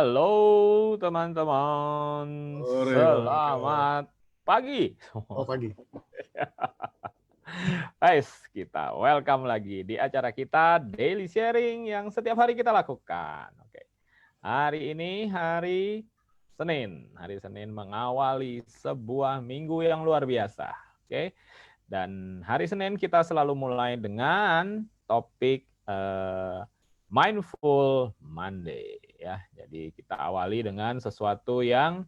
Halo teman-teman, Sore dong, Kak. selamat pagi. Oh, pagi. Guys, kita welcome lagi di acara kita Daily Sharing yang setiap hari kita lakukan. Oke. Hari ini hari Senin. Hari Senin mengawali sebuah minggu yang luar biasa. Oke. Dan hari Senin kita selalu mulai dengan topik Mindful Monday ya. Jadi kita awali dengan sesuatu yang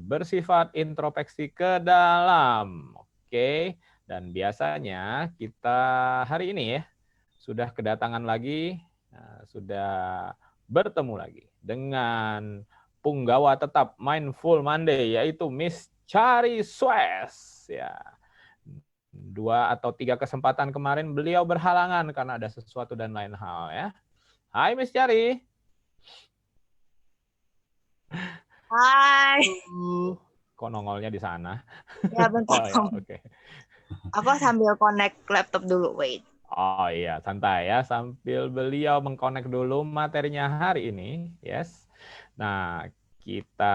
bersifat introspeksi ke dalam. Oke. Dan biasanya kita hari ini ya sudah kedatangan lagi, sudah bertemu lagi dengan punggawa tetap Mindful Monday yaitu Miss Chari Suez ya. 2 atau 3 kesempatan kemarin beliau berhalangan karena ada sesuatu dan lain hal ya. Hai Miss Chari. Hai. Kok nongolnya di sana? Ya bentar. Oh ya, oke. Aku sambil connect laptop dulu, wait. Oh iya, santai ya. Sambil beliau mengkonek dulu materinya hari ini, yes. Nah, kita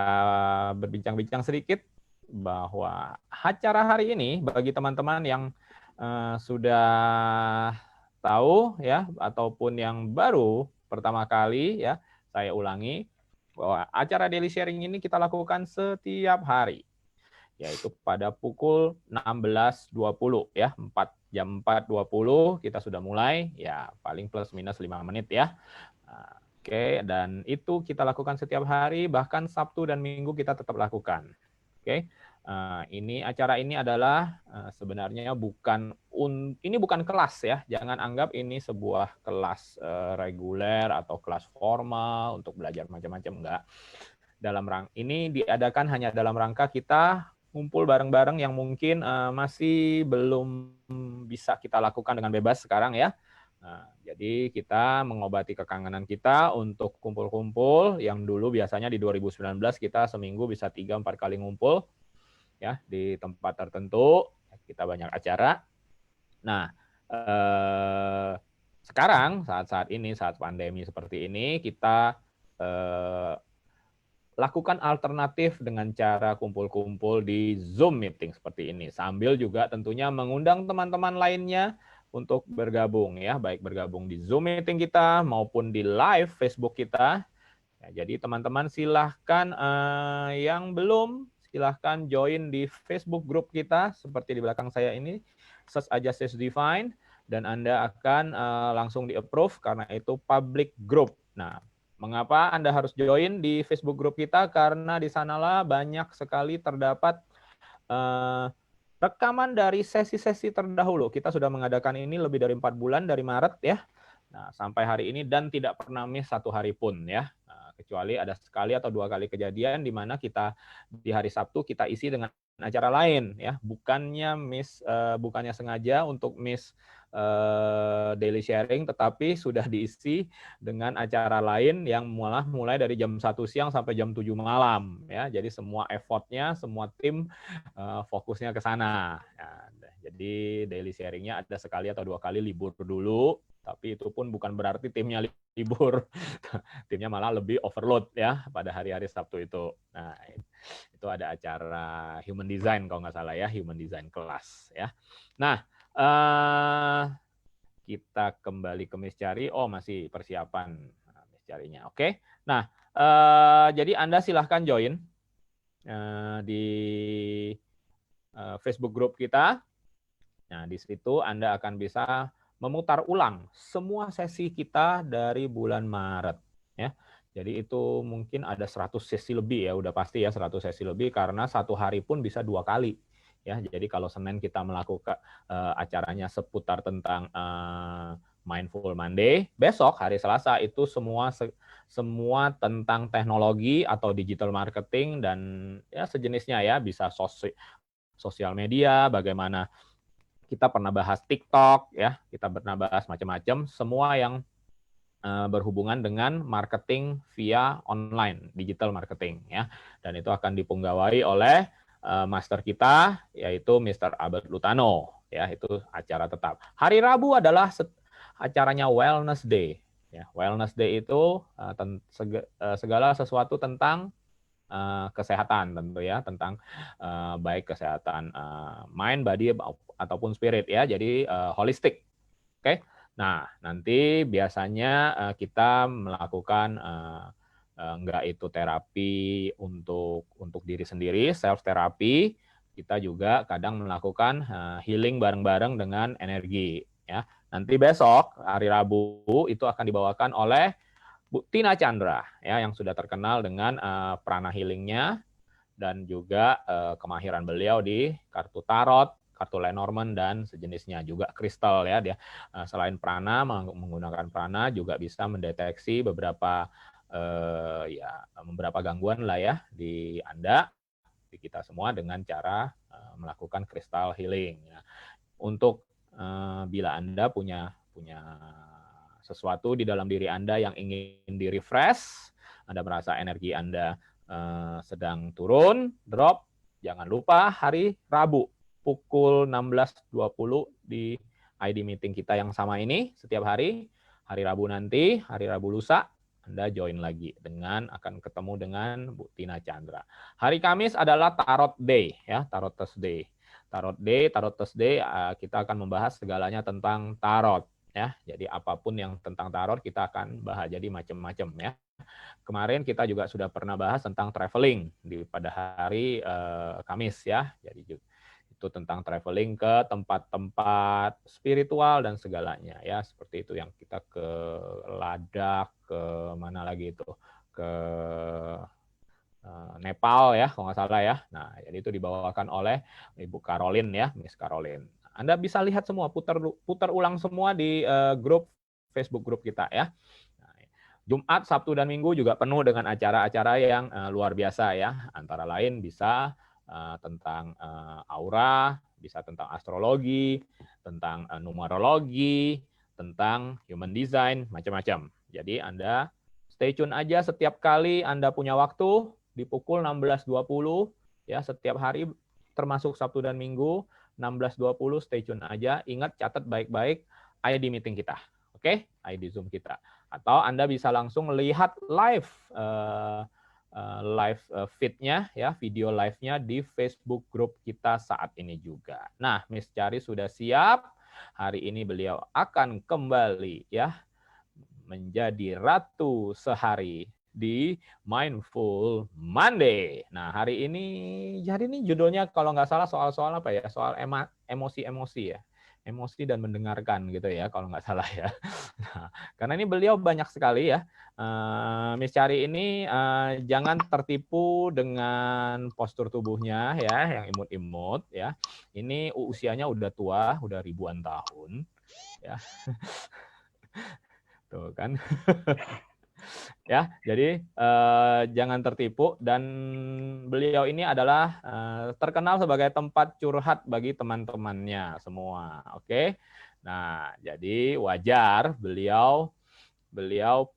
berbincang-bincang sedikit bahwa acara hari ini bagi teman-teman yang sudah tahu ya ataupun yang baru pertama kali ya, saya ulangi bahwa acara daily sharing ini kita lakukan setiap hari, yaitu pada pukul 16.20 ya, jam 4.20 kita sudah mulai, ya paling plus minus 5 menit ya. Oke, dan itu kita lakukan setiap hari, bahkan Sabtu dan Minggu kita tetap lakukan. Oke, ini acara ini adalah sebenarnya ini bukan kelas ya, jangan anggap ini sebuah kelas reguler atau kelas formal untuk belajar macam-macam, enggak. Ini diadakan hanya dalam rangka kita ngumpul bareng-bareng yang mungkin masih belum bisa kita lakukan dengan bebas sekarang ya. Jadi kita mengobati kekangenan kita untuk kumpul-kumpul yang dulu biasanya di 2019 kita seminggu bisa 3-4 kali ngumpul ya di tempat tertentu, kita banyak acara. Nah, sekarang saat ini saat pandemi seperti ini kita lakukan alternatif dengan cara kumpul-kumpul di Zoom meeting seperti ini. Sambil juga tentunya mengundang teman-teman lainnya untuk bergabung ya, baik bergabung di Zoom meeting kita maupun di live Facebook kita. Ya, jadi teman-teman silahkan yang belum, silahkan join di Facebook group kita seperti di belakang saya ini. Search aja Sales Define dan Anda akan langsung di-approve karena itu public group. Nah, mengapa Anda harus join di Facebook group kita? Karena di sanalah banyak sekali terdapat rekaman dari sesi-sesi terdahulu. Kita sudah mengadakan ini lebih dari 4 bulan dari Maret ya. Nah, sampai hari ini dan tidak pernah miss 1 hari pun ya. Kecuali ada sekali atau 2 kali kejadian di mana kita di hari Sabtu kita isi dengan acara lain ya, bukannya sengaja untuk miss daily sharing, tetapi sudah diisi dengan acara lain yang malah mulai dari jam 1 siang sampai jam 7 malam ya. Jadi semua effortnya, semua tim fokusnya ke sana. Ya, jadi daily sharingnya ada sekali atau 2 kali libur dulu, tapi itu pun bukan berarti timnya libur. Timnya malah lebih overload ya pada hari-hari Sabtu itu. Nah, itu ada acara Human Design kalau nggak salah ya, Human Design kelas ya. Nah, kita kembali ke Miss Chari. Oh, masih persiapan Miss Charinya. Oke. Nah, jadi Anda silahkan join di Facebook group kita. Nah, di situ Anda akan bisa memutar ulang semua sesi kita dari bulan Maret ya. Jadi itu mungkin ada 100 sesi lebih ya, udah pasti ya 100 sesi lebih karena 1 hari pun bisa 2 kali ya. Jadi kalau Senin kita melakukan acaranya seputar tentang Mindful Monday, besok hari Selasa itu semua tentang teknologi atau digital marketing dan ya sejenisnya ya, bisa sosial media, bagaimana kita pernah bahas TikTok ya, kita pernah bahas macam-macam, semua yang berhubungan dengan marketing via online, digital marketing ya. Dan itu akan dipunggawai oleh master kita yaitu Mr. Albert Lutano ya, itu acara tetap. Hari Rabu adalah acaranya Wellness Day Ya, Wellness Day itu segala sesuatu tentang kesehatan tentu ya, tentang baik kesehatan mind, body ataupun spirit ya. Jadi holistik. Oke. Nah, nanti biasanya kita melakukan enggak itu terapi untuk diri sendiri, self therapy. Kita juga kadang melakukan healing bareng-bareng dengan energi ya. Nanti besok hari Rabu itu akan dibawakan oleh Bu Tina Chandra ya, yang sudah terkenal dengan prana healingnya dan juga kemahiran beliau di kartu tarot, kartu Lenormand dan sejenisnya, juga kristal ya. Dia selain prana, menggunakan prana juga bisa mendeteksi beberapa beberapa gangguan lah ya di Anda, di kita semua dengan cara melakukan kristal healing. Ya. Untuk bila Anda punya sesuatu di dalam diri Anda yang ingin di-refresh, Anda merasa energi Anda sedang turun, drop, jangan lupa hari Rabu pukul 16.20 di ID meeting kita yang sama ini setiap hari Rabu nanti, hari Rabu lusa, Anda join lagi akan ketemu dengan Bu Tina Chandra. Hari Kamis adalah Tarot Day ya, Tarot Thursday. Tarot Thursday kita akan membahas segalanya tentang tarot ya. Jadi apapun yang tentang tarot kita akan bahas, jadi macam-macam ya. Kemarin kita juga sudah pernah bahas tentang traveling pada hari Kamis ya. Jadi itu tentang traveling ke tempat-tempat spiritual dan segalanya ya. Seperti itu yang kita ke Ladakh, ke mana lagi itu, ke Nepal ya kalau nggak salah ya. Nah, jadi itu dibawakan oleh Ibu Caroline ya, Miss Caroline. Anda bisa lihat semua, putar ulang semua di grup Facebook grup kita ya. Nah, Jumat, Sabtu dan Minggu juga penuh dengan acara-acara yang luar biasa ya. Antara lain bisa tentang aura, bisa tentang astrologi, tentang numerologi, tentang human design, macam-macam. Jadi Anda stay tune aja setiap kali Anda punya waktu di pukul 16.20 ya, setiap hari termasuk Sabtu dan Minggu 16.20 stay tune aja. Ingat, catat baik-baik ID meeting kita. Oke? ID Zoom kita. Atau Anda bisa langsung lihat live feed-nya ya, video live-nya di Facebook group kita saat ini juga. Nah, Miss Chari sudah siap. Hari ini beliau akan kembali ya menjadi ratu sehari di Mindful Monday. Nah, hari ini judulnya kalau nggak salah soal-soal apa ya? Soal emosi-emosi ya. Emosi dan mendengarkan gitu ya, kalau nggak salah ya. Nah, karena ini beliau banyak sekali ya. Miss Chari ini jangan tertipu dengan postur tubuhnya ya, yang imut-imut ya. Ini usianya udah tua, udah ribuan tahun ya. Tuh kan. Ya, jadi jangan tertipu, dan beliau ini adalah terkenal sebagai tempat curhat bagi teman-temannya semua. Oke. Nah, jadi wajar beliau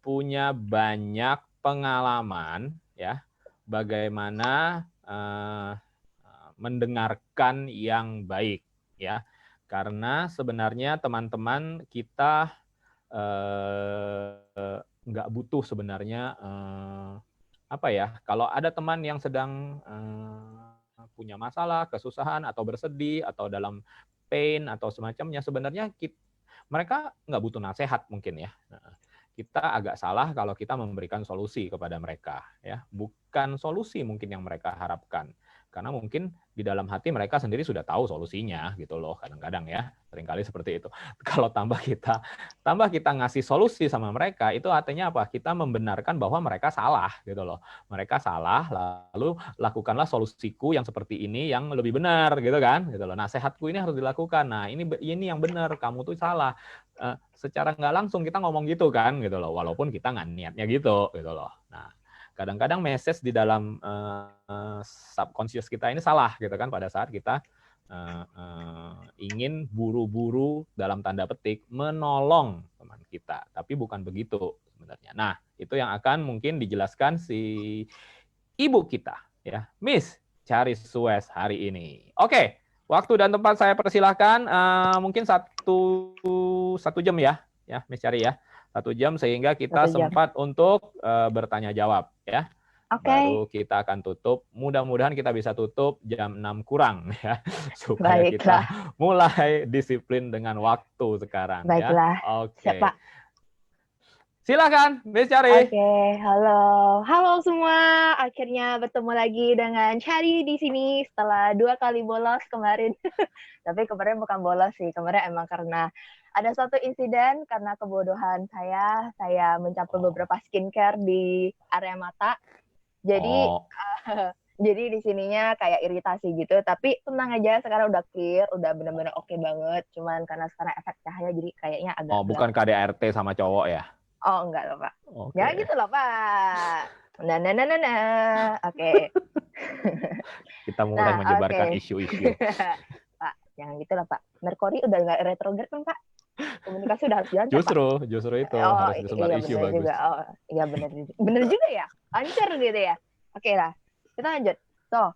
punya banyak pengalaman ya bagaimana mendengarkan yang baik ya. Karena sebenarnya teman-teman kita nggak butuh sebenarnya apa ya, kalau ada teman yang sedang punya masalah, kesusahan atau bersedih atau dalam pain atau semacamnya, sebenarnya mereka nggak butuh nasihat mungkin ya. Kita agak salah kalau kita memberikan solusi kepada mereka ya, bukan solusi mungkin yang mereka harapkan, karena mungkin di dalam hati mereka sendiri sudah tahu solusinya gitu loh, kadang-kadang ya, seringkali seperti itu. Kalau tambah kita ngasih solusi sama mereka, itu artinya apa? Kita membenarkan bahwa mereka salah gitu loh. Mereka salah, lalu lakukanlah solusiku yang seperti ini yang lebih benar gitu kan, gitu loh. Nasehatku ini harus dilakukan. Nah, ini yang benar, kamu tuh salah. Secara nggak langsung kita ngomong gitu kan gitu loh, walaupun kita nggak niatnya gitu loh. Nah, kadang-kadang message di dalam subconscious kita ini salah gitu kan, pada saat kita ingin buru-buru dalam tanda petik menolong teman kita, tapi bukan begitu sebenarnya. Nah, itu yang akan mungkin dijelaskan si ibu kita ya, Miss Chari Suez hari ini. Oke, waktu dan tempat saya persilahkan, mungkin satu jam ya Miss Chari ya. 1 jam sehingga kita 1 jam. sempat untuk bertanya jawab ya. Oke. Baru kita akan tutup. Mudah-mudahan kita bisa tutup jam 6 kurang ya, supaya kita Baiklah. mulai disiplin dengan waktu sekarang Baiklah. ya. Oke. Siap, Pak. Silakan, Miss Chari. Oke, halo. Halo semua. Akhirnya bertemu lagi dengan Chari di sini setelah 2 kali bolos kemarin. Tapi kemarin bukan bolos sih. Kemarin emang karena ada suatu insiden karena kebodohan saya mencapai beberapa skincare di area mata. Jadi jadi di sininya kayak iritasi gitu. Tapi tenang aja, sekarang udah clear, udah benar-benar oke banget. Cuman karena sekarang efek cahaya jadi kayaknya agak gelap. Bukan KDRT sama cowok ya? Oh, enggak loh, Pak. Oke. Ya gitu loh, Pak. Oke. Kita mulai menyebarkan isu-isu. Pak, jangan gitu lah, Pak. Merkuri udah nggak retrograd kan, Pak? Komunikasi udah harus jalan, Justru itu harus disebar isu bagus. Juga. Oh, iya bener juga ya. Lancar gitu ya. Oke lah, kita lanjut. So,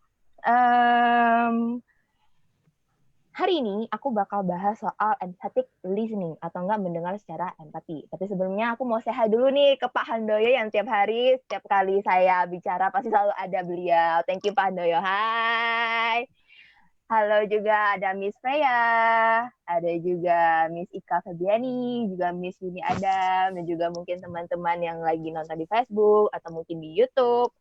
hari ini aku bakal bahas soal empathic listening atau enggak mendengar secara empati. Tapi sebelumnya aku mau say hi dulu nih ke Pak Handoyo yang tiap hari, setiap kali saya bicara pasti selalu ada beliau. Thank you Pak Handoyo. Hai. Halo juga ada Miss Freya, ada juga Miss Ika Febiani, juga Miss Yuni Adam, dan juga mungkin teman-teman yang lagi nonton di Facebook atau mungkin di YouTube.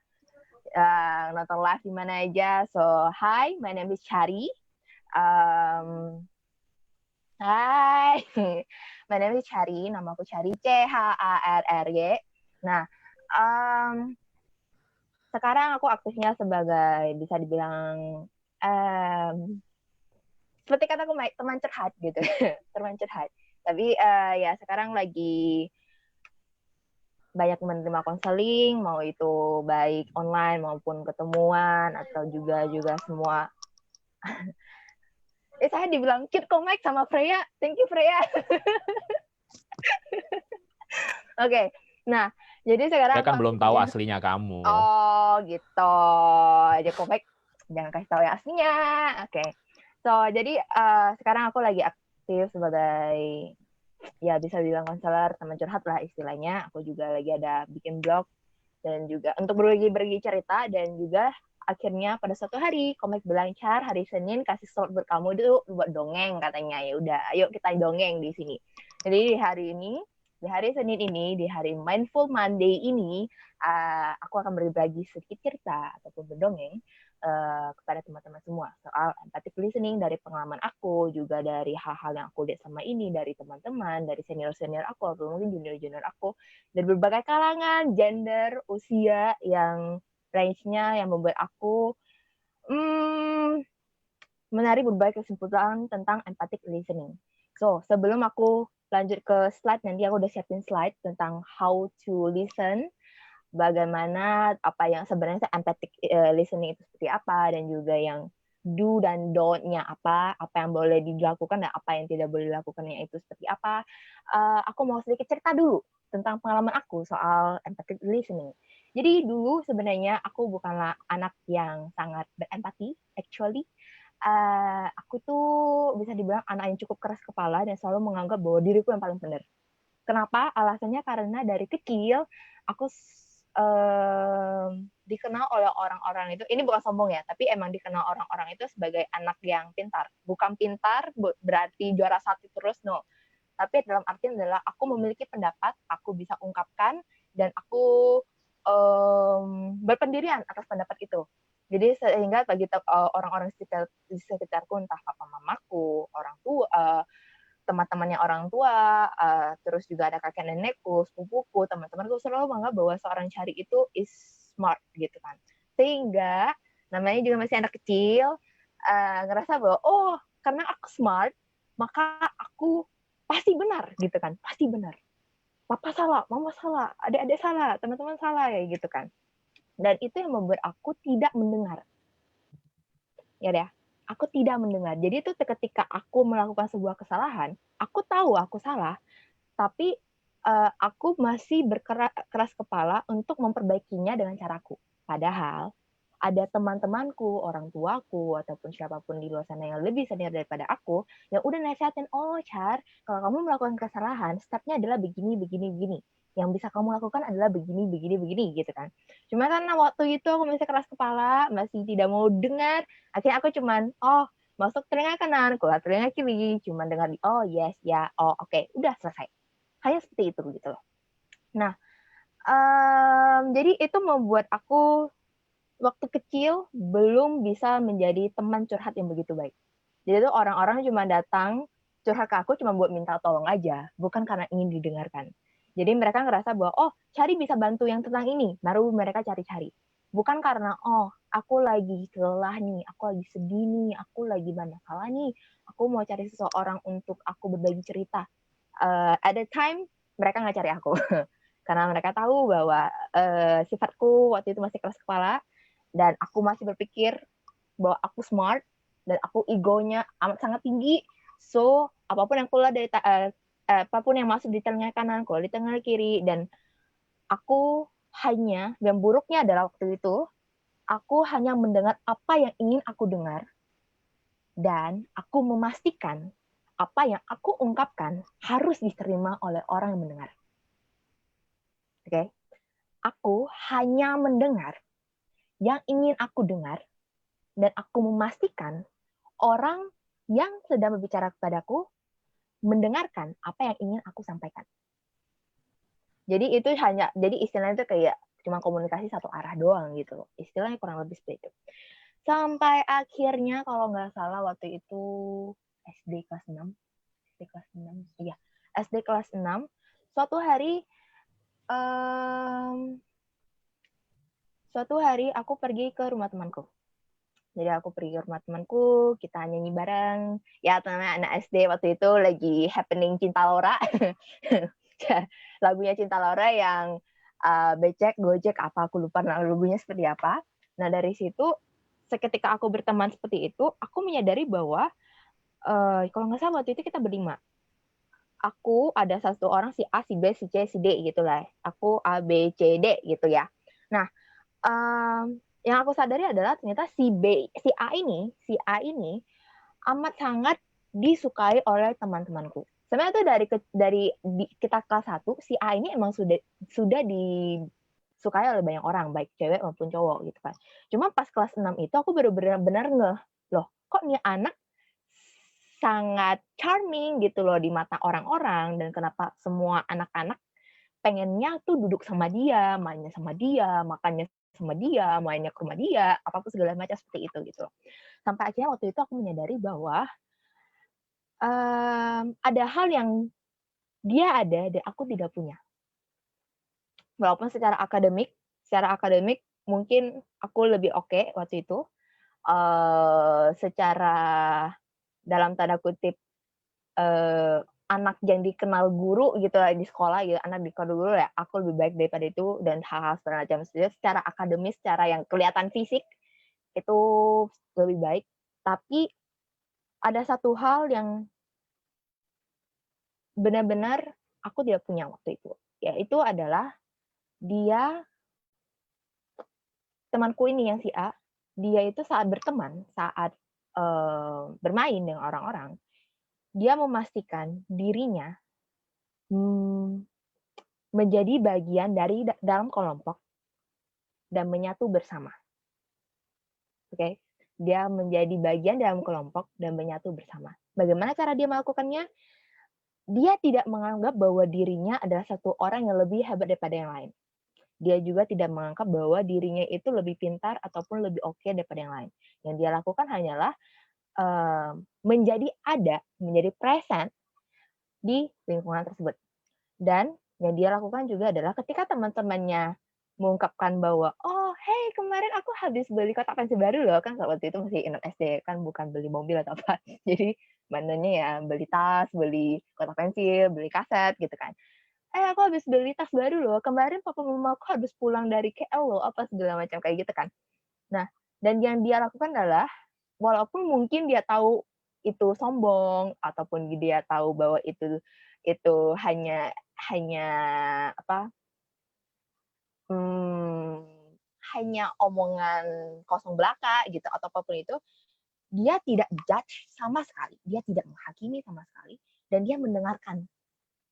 Nonton live di mana aja. So, hi, my name is Chari. Hai, my name is Chari, nama aku Chari, CHARRY. Nah, sekarang aku aktifnya sebagai bisa dibilang seperti kataku teman curhat gitu, teman curhat. Tapi ya sekarang lagi banyak menerima konseling, mau itu baik online maupun ketemuan atau juga semua. Saya dibilang cute komik sama Freya. Thank you Freya. Oke. Nah, jadi sekarang saya kan belum tahu aslinya kamu. Oh, gitu. Aja komik jangan kasih tahu yang aslinya. Oke. So, jadi sekarang aku lagi aktif sebagai ya bisa bilang konselor, teman curhat lah istilahnya. Aku juga lagi ada bikin blog dan juga untuk berbagi cerita dan juga akhirnya pada suatu hari komik berlancar hari Senin kasih slot buat kamu dulu buat dongeng katanya. Ya udah, ayo kita dongeng di sini. Jadi di hari Senin ini, di hari Mindful Monday ini, aku akan berbagi sedikit cerita ataupun berdongeng kepada teman-teman semua soal empathic listening dari pengalaman aku, juga dari hal-hal yang aku lihat sama ini dari teman-teman, dari senior-senior aku atau mungkin junior-junior aku, dari berbagai kalangan, gender, usia yang range-nya yang membuat aku menarik berbagai kesimpulan tentang empathic listening. So, sebelum aku lanjut ke slide, nanti aku udah siapin slide tentang how to listen, bagaimana apa yang sebenarnya empathic listening itu seperti apa, dan juga yang do dan don't-nya apa yang boleh dilakukan dan apa yang tidak boleh dilakukannya itu seperti apa. Aku mau sedikit cerita dulu tentang pengalaman aku soal empathic listening. Jadi dulu sebenarnya aku bukanlah anak yang sangat berempati, actually. Aku tuh bisa dibilang anak yang cukup keras kepala dan selalu menganggap bahwa diriku yang paling benar. Kenapa? Alasannya karena dari kecil aku dikenal oleh orang-orang itu, ini bukan sombong ya, tapi emang dikenal orang-orang itu sebagai anak yang pintar. Bukan pintar berarti juara 1 terus, no. Tapi dalam artian adalah aku memiliki pendapat, aku bisa ungkapkan, dan aku berpendirian atas pendapat itu. Jadi sehingga bagi orang-orang di sekitarku, entah papa mamaku, orang tua, teman-temannya orang tua, terus juga ada kakek nenekku, sepupuku, teman-temanku selalu menganggap bahwa seorang Chari itu is smart gitu kan. Sehingga namanya juga masih anak kecil, ngerasa bahwa karena aku smart, maka aku pasti benar gitu kan, pasti benar. Papa salah, mama salah, adik-adik salah, teman-teman salah ya gitu kan. Dan itu yang membuat aku tidak mendengar. Ya deh. Aku tidak mendengar. Jadi itu ketika aku melakukan sebuah kesalahan, aku tahu aku salah, tapi aku masih berkeras kepala untuk memperbaikinya dengan caraku. Padahal ada teman-temanku, orang tuaku, ataupun siapapun di luar sana yang lebih senior daripada aku, yang udah nasihatin, oh Char, kalau kamu melakukan kesalahan, stepnya adalah begini, begini, begini. Yang bisa kamu lakukan adalah begini, begini, begini, gitu kan. Cuma karena waktu itu aku masih keras kepala, masih tidak mau dengar, akhirnya aku cuman, masuk telinga kanan, keluar telinga kiri, cuman dengar, oh yes, ya, oh oke, udah selesai. Hanya seperti itu, gitu loh. Nah, jadi itu membuat aku waktu kecil belum bisa menjadi teman curhat yang begitu baik. Jadi itu orang-orang cuma datang curhat ke aku cuma buat minta tolong aja, bukan karena ingin didengarkan. Jadi mereka ngerasa bahwa, Cari bisa bantu yang tentang ini, baru mereka cari-cari. Bukan karena, aku lagi lelah nih, aku lagi sedih nih, aku lagi banyak masalah nih, aku mau cari seseorang untuk aku berbagi cerita. At the time, mereka nggak cari aku. Karena mereka tahu bahwa sifatku waktu itu masih keras kepala, dan aku masih berpikir bahwa aku smart dan aku egonya amat sangat tinggi. So apapun yang keluar dari apapun yang masuk di telinga kanan, keluar di telinga kiri, dan aku hanya, yang buruknya adalah waktu itu aku hanya mendengar apa yang ingin aku dengar, dan aku memastikan apa yang aku ungkapkan harus diterima oleh orang yang mendengar. Oke, aku hanya mendengar yang ingin aku dengar, dan aku memastikan orang yang sedang berbicara kepadaku mendengarkan apa yang ingin aku sampaikan. Jadi itu jadi istilahnya itu kayak cuma komunikasi satu arah doang gitu. Istilahnya kurang lebih seperti itu. Sampai akhirnya kalau nggak salah waktu itu SD kelas 6. Iya, SD kelas 6. Suatu hari aku pergi ke rumah temanku. Jadi aku pergi ke rumah temanku, kita nyanyi bareng. Ya, namanya anak SD waktu itu lagi happening Cinta Laura. Lagunya Cinta Laura yang becek, gojek, apa, aku lupa lagunya seperti apa. Nah, dari situ, seketika aku berteman seperti itu, aku menyadari bahwa, kalau nggak salah waktu itu kita berlima. Aku ada satu orang, si A, si B, si C, si D gitu lah. Aku A, B, C, D gitu ya. Nah, yang aku sadari adalah ternyata si A ini amat sangat disukai oleh teman-temanku. Sebenarnya itu dari kita kelas 1, si A ini emang sudah disukai oleh banyak orang, baik cewek maupun cowok gitu kan. Cuma pas kelas 6 itu aku benar-benar ngeh, loh kok nih anak sangat charming gitu loh di mata orang-orang, dan kenapa semua anak-anak pengennya tuh duduk sama dia, mainnya sama dia, makannya sama dia, mainnya ke rumah dia, apapun segala macam seperti itu gitu loh. Sampai akhirnya waktu itu aku menyadari bahwa ada hal yang dia ada dan aku tidak punya. Walaupun secara akademik mungkin aku lebih oke waktu itu. Secara dalam tanda kutip anak yang dikenal guru gitu lah di sekolah gitu, anak dikenal guru ya, aku lebih baik daripada itu, dan hal-hal semacam itu. Secara akademis, secara yang kelihatan fisik itu lebih baik. Tapi ada satu hal yang benar-benar aku tidak punya waktu itu, yaitu adalah dia, temanku ini yang si A, dia itu saat berteman, saat bermain dengan orang-orang, dia memastikan dirinya menjadi bagian dari dalam kelompok dan menyatu bersama. Oke, dia menjadi bagian dalam kelompok dan menyatu bersama. Bagaimana cara dia melakukannya? Dia tidak menganggap bahwa dirinya adalah satu orang yang lebih hebat daripada yang lain. Dia juga tidak menganggap bahwa dirinya itu lebih pintar ataupun lebih oke daripada yang lain. Yang dia lakukan hanyalah menjadi present di lingkungan tersebut. Dan yang dia lakukan juga adalah ketika teman-temannya mengungkapkan bahwa, hey kemarin aku habis beli kotak pensil baru loh, kan waktu itu masih anak SD kan, bukan beli mobil atau apa. Jadi mananya ya beli tas, beli kotak pensil, beli kaset gitu kan. Aku habis beli tas baru loh, kemarin papa mama aku habis pulang dari KL loh, apa segala macam kayak gitu kan. Nah, dan yang dia lakukan adalah, walaupun mungkin dia tahu itu sombong, ataupun dia tahu bahwa itu hanya hanya omongan kosong belaka gitu atau apapun itu, dia tidak judge sama sekali, dia tidak menghakimi sama sekali, dan dia mendengarkan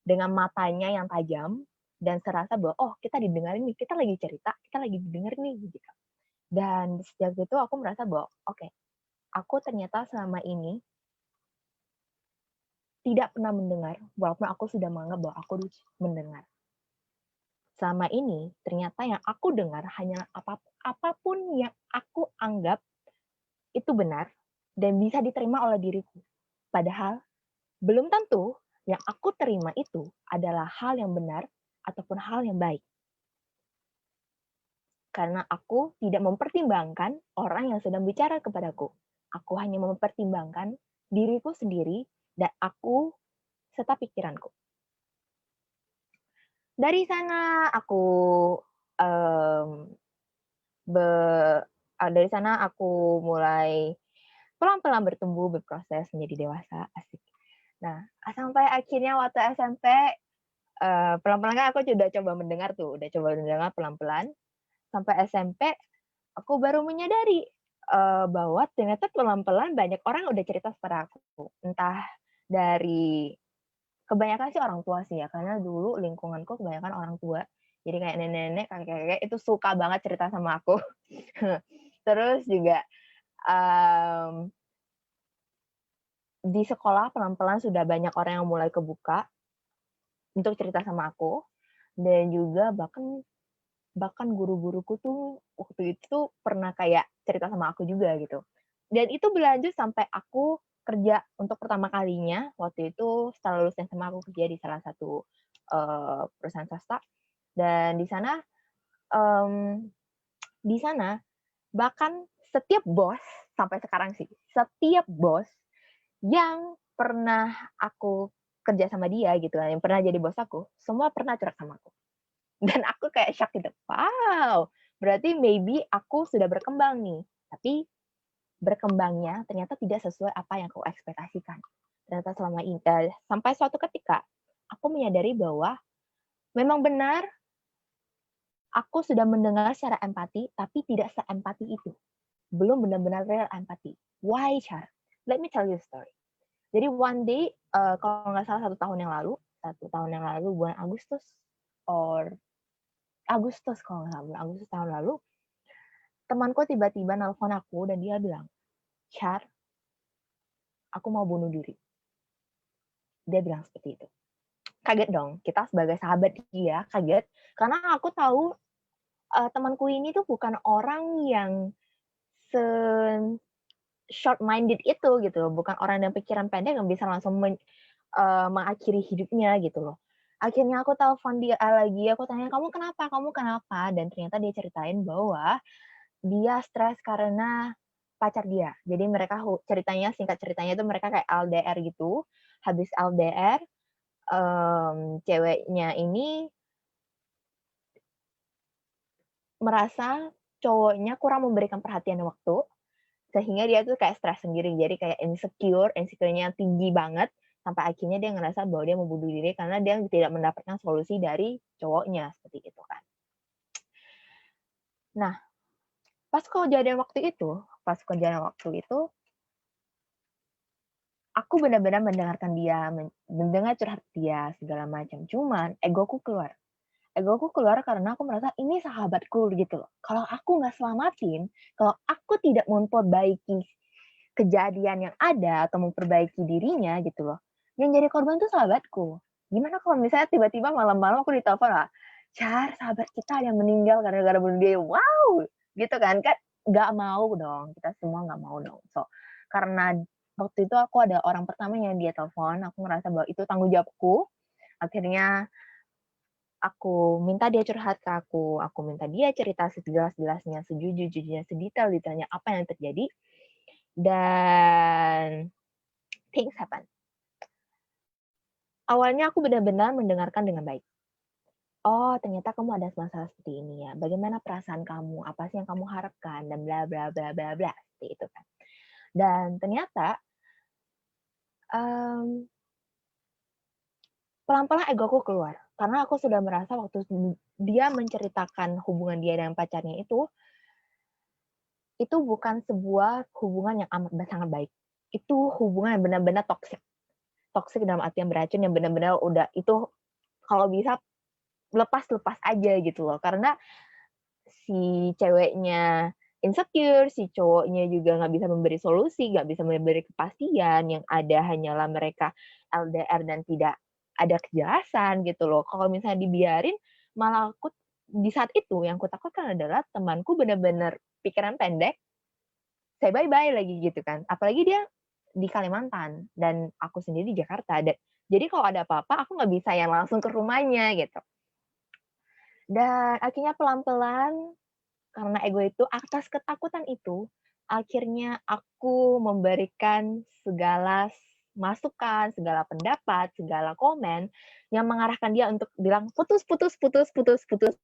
dengan matanya yang tajam dan serasa bahwa oh kita didengarin nih, kita lagi cerita, kita lagi didengarin nih gitu. Dan sejak itu aku merasa bahwa oke, aku ternyata selama ini tidak pernah mendengar, walaupun aku sudah menganggap bahwa aku mendengar. Selama ini, ternyata yang aku dengar hanya apapun yang aku anggap itu benar dan bisa diterima oleh diriku. Padahal, belum tentu yang aku terima itu adalah hal yang benar ataupun hal yang baik. Karena aku tidak mempertimbangkan orang yang sedang bicara kepadaku. Aku hanya mempertimbangkan diriku sendiri dan aku serta pikiranku. Dari sana aku dari sana aku mulai pelan-pelan bertumbuh, berproses menjadi dewasa, asik. Nah, sampai akhirnya waktu SMP pelan-pelan kan aku udah coba mendengar pelan-pelan. Sampai SMP aku baru menyadari bahwa ternyata pelan-pelan banyak orang udah cerita kepada aku. Entah dari kebanyakan sih orang tua sih ya, karena dulu lingkunganku kebanyakan orang tua. Jadi kayak nenek-nenek, kakek-kakek itu suka banget cerita sama aku. Terus juga di sekolah pelan-pelan sudah banyak orang yang mulai kebuka untuk cerita sama aku. Dan juga bahkan guru-guruku tuh waktu itu pernah kayak cerita sama aku juga gitu. Dan itu berlanjut sampai aku kerja untuk pertama kalinya waktu itu setelah lulus SMA aku kerja di salah satu perusahaan swasta dan di sana bahkan setiap bos sampai sekarang sih setiap bos yang pernah aku kerja sama dia gitu kan yang pernah jadi bos aku semua pernah curhat sama aku dan aku kayak shock gitu wow berarti maybe aku sudah berkembang nih tapi berkembangnya ternyata tidak sesuai apa yang aku ekspektasikan. Ternyata selama ini, sampai suatu ketika, aku menyadari bahwa memang benar aku sudah mendengar secara empati, tapi tidak seempati itu. Belum benar-benar real empati. Why, Char? Let me tell you a story. Jadi one day, kalau nggak salah 1 tahun yang lalu, bulan Agustus, or Agustus kalau nggak salah, bulan Agustus tahun lalu, temanku tiba-tiba nelpon aku dan dia bilang, Char, aku mau bunuh diri. Dia bilang seperti itu. Kaget dong, kita sebagai sahabat dia kaget. Karena aku tahu temanku ini tuh bukan orang yang short-minded itu gitu. Bukan orang yang pikiran pendek yang bisa langsung mengakhiri hidupnya gitu loh. Akhirnya aku telepon dia lagi, aku tanya, kamu kenapa? Dan ternyata dia ceritain bahwa dia stres karena pacar dia. Jadi mereka singkat ceritanya itu mereka kayak LDR gitu. Habis LDR, ceweknya ini merasa cowoknya kurang memberikan perhatian waktu, sehingga dia tuh kayak stres sendiri. Jadi kayak insecure-nya tinggi banget, sampai akhirnya dia ngerasa bahwa dia mau bunuh diri karena dia tidak mendapatkan solusi dari cowoknya, seperti itu kan. Nah, pas kejadian waktu itu, aku benar-benar mendengarkan dia, mendengar curhat dia, segala macam. Cuman, egoku keluar karena aku merasa ini sahabatku gitu loh. Kalau aku nggak selamatin, kalau aku tidak memperbaiki kejadian yang ada atau memperbaiki dirinya gitu loh, yang jadi korban tuh sahabatku. Gimana kalau misalnya tiba-tiba malam-malam aku ditelepon lah, Char, sahabat kita yang meninggal gara-gara bunuh diri. Wow, gitu kan nggak mau dong, kita semua nggak mau dong. So karena waktu itu aku ada orang pertama yang dia telepon, aku ngerasa bahwa itu tanggung jawabku. Akhirnya aku minta dia curhat ke aku minta dia cerita sejelas-jelasnya, sejujur-jujurnya, sedetail-detailnya apa yang terjadi, dan things happen. Awalnya aku benar-benar mendengarkan dengan baik. Oh, ternyata kamu ada masalah seperti ini ya. Bagaimana perasaan kamu? Apa sih yang kamu harapkan? Dan bla bla bla bla bla, seperti itu kan. Dan ternyata pelan-pelan egoku keluar. karena aku sudah merasa waktu dia menceritakan hubungan dia dengan pacarnya itu bukan sebuah hubungan yang sangat baik. Itu hubungan yang benar-benar toksik. Toksik dalam artian beracun yang benar-benar udah itu kalau bisa lepas aja gitu loh. Karena si ceweknya insecure, si cowoknya juga nggak bisa memberi solusi, nggak bisa memberi kepastian, yang ada hanyalah mereka LDR dan tidak ada kejelasan gitu loh. Kalau misalnya dibiarin, malah aku di saat itu yang kutakutkan adalah temanku benar-benar pikiran pendek, say bye-bye lagi gitu kan. Apalagi dia di Kalimantan dan aku sendiri di Jakarta. Jadi kalau ada apa-apa, aku nggak bisa yang langsung ke rumahnya gitu. Dan akhirnya pelan-pelan karena ego itu, atas ketakutan itu, akhirnya aku memberikan segala masukan, segala pendapat, segala komen yang mengarahkan dia untuk bilang putus, putus, putus, putus, putus.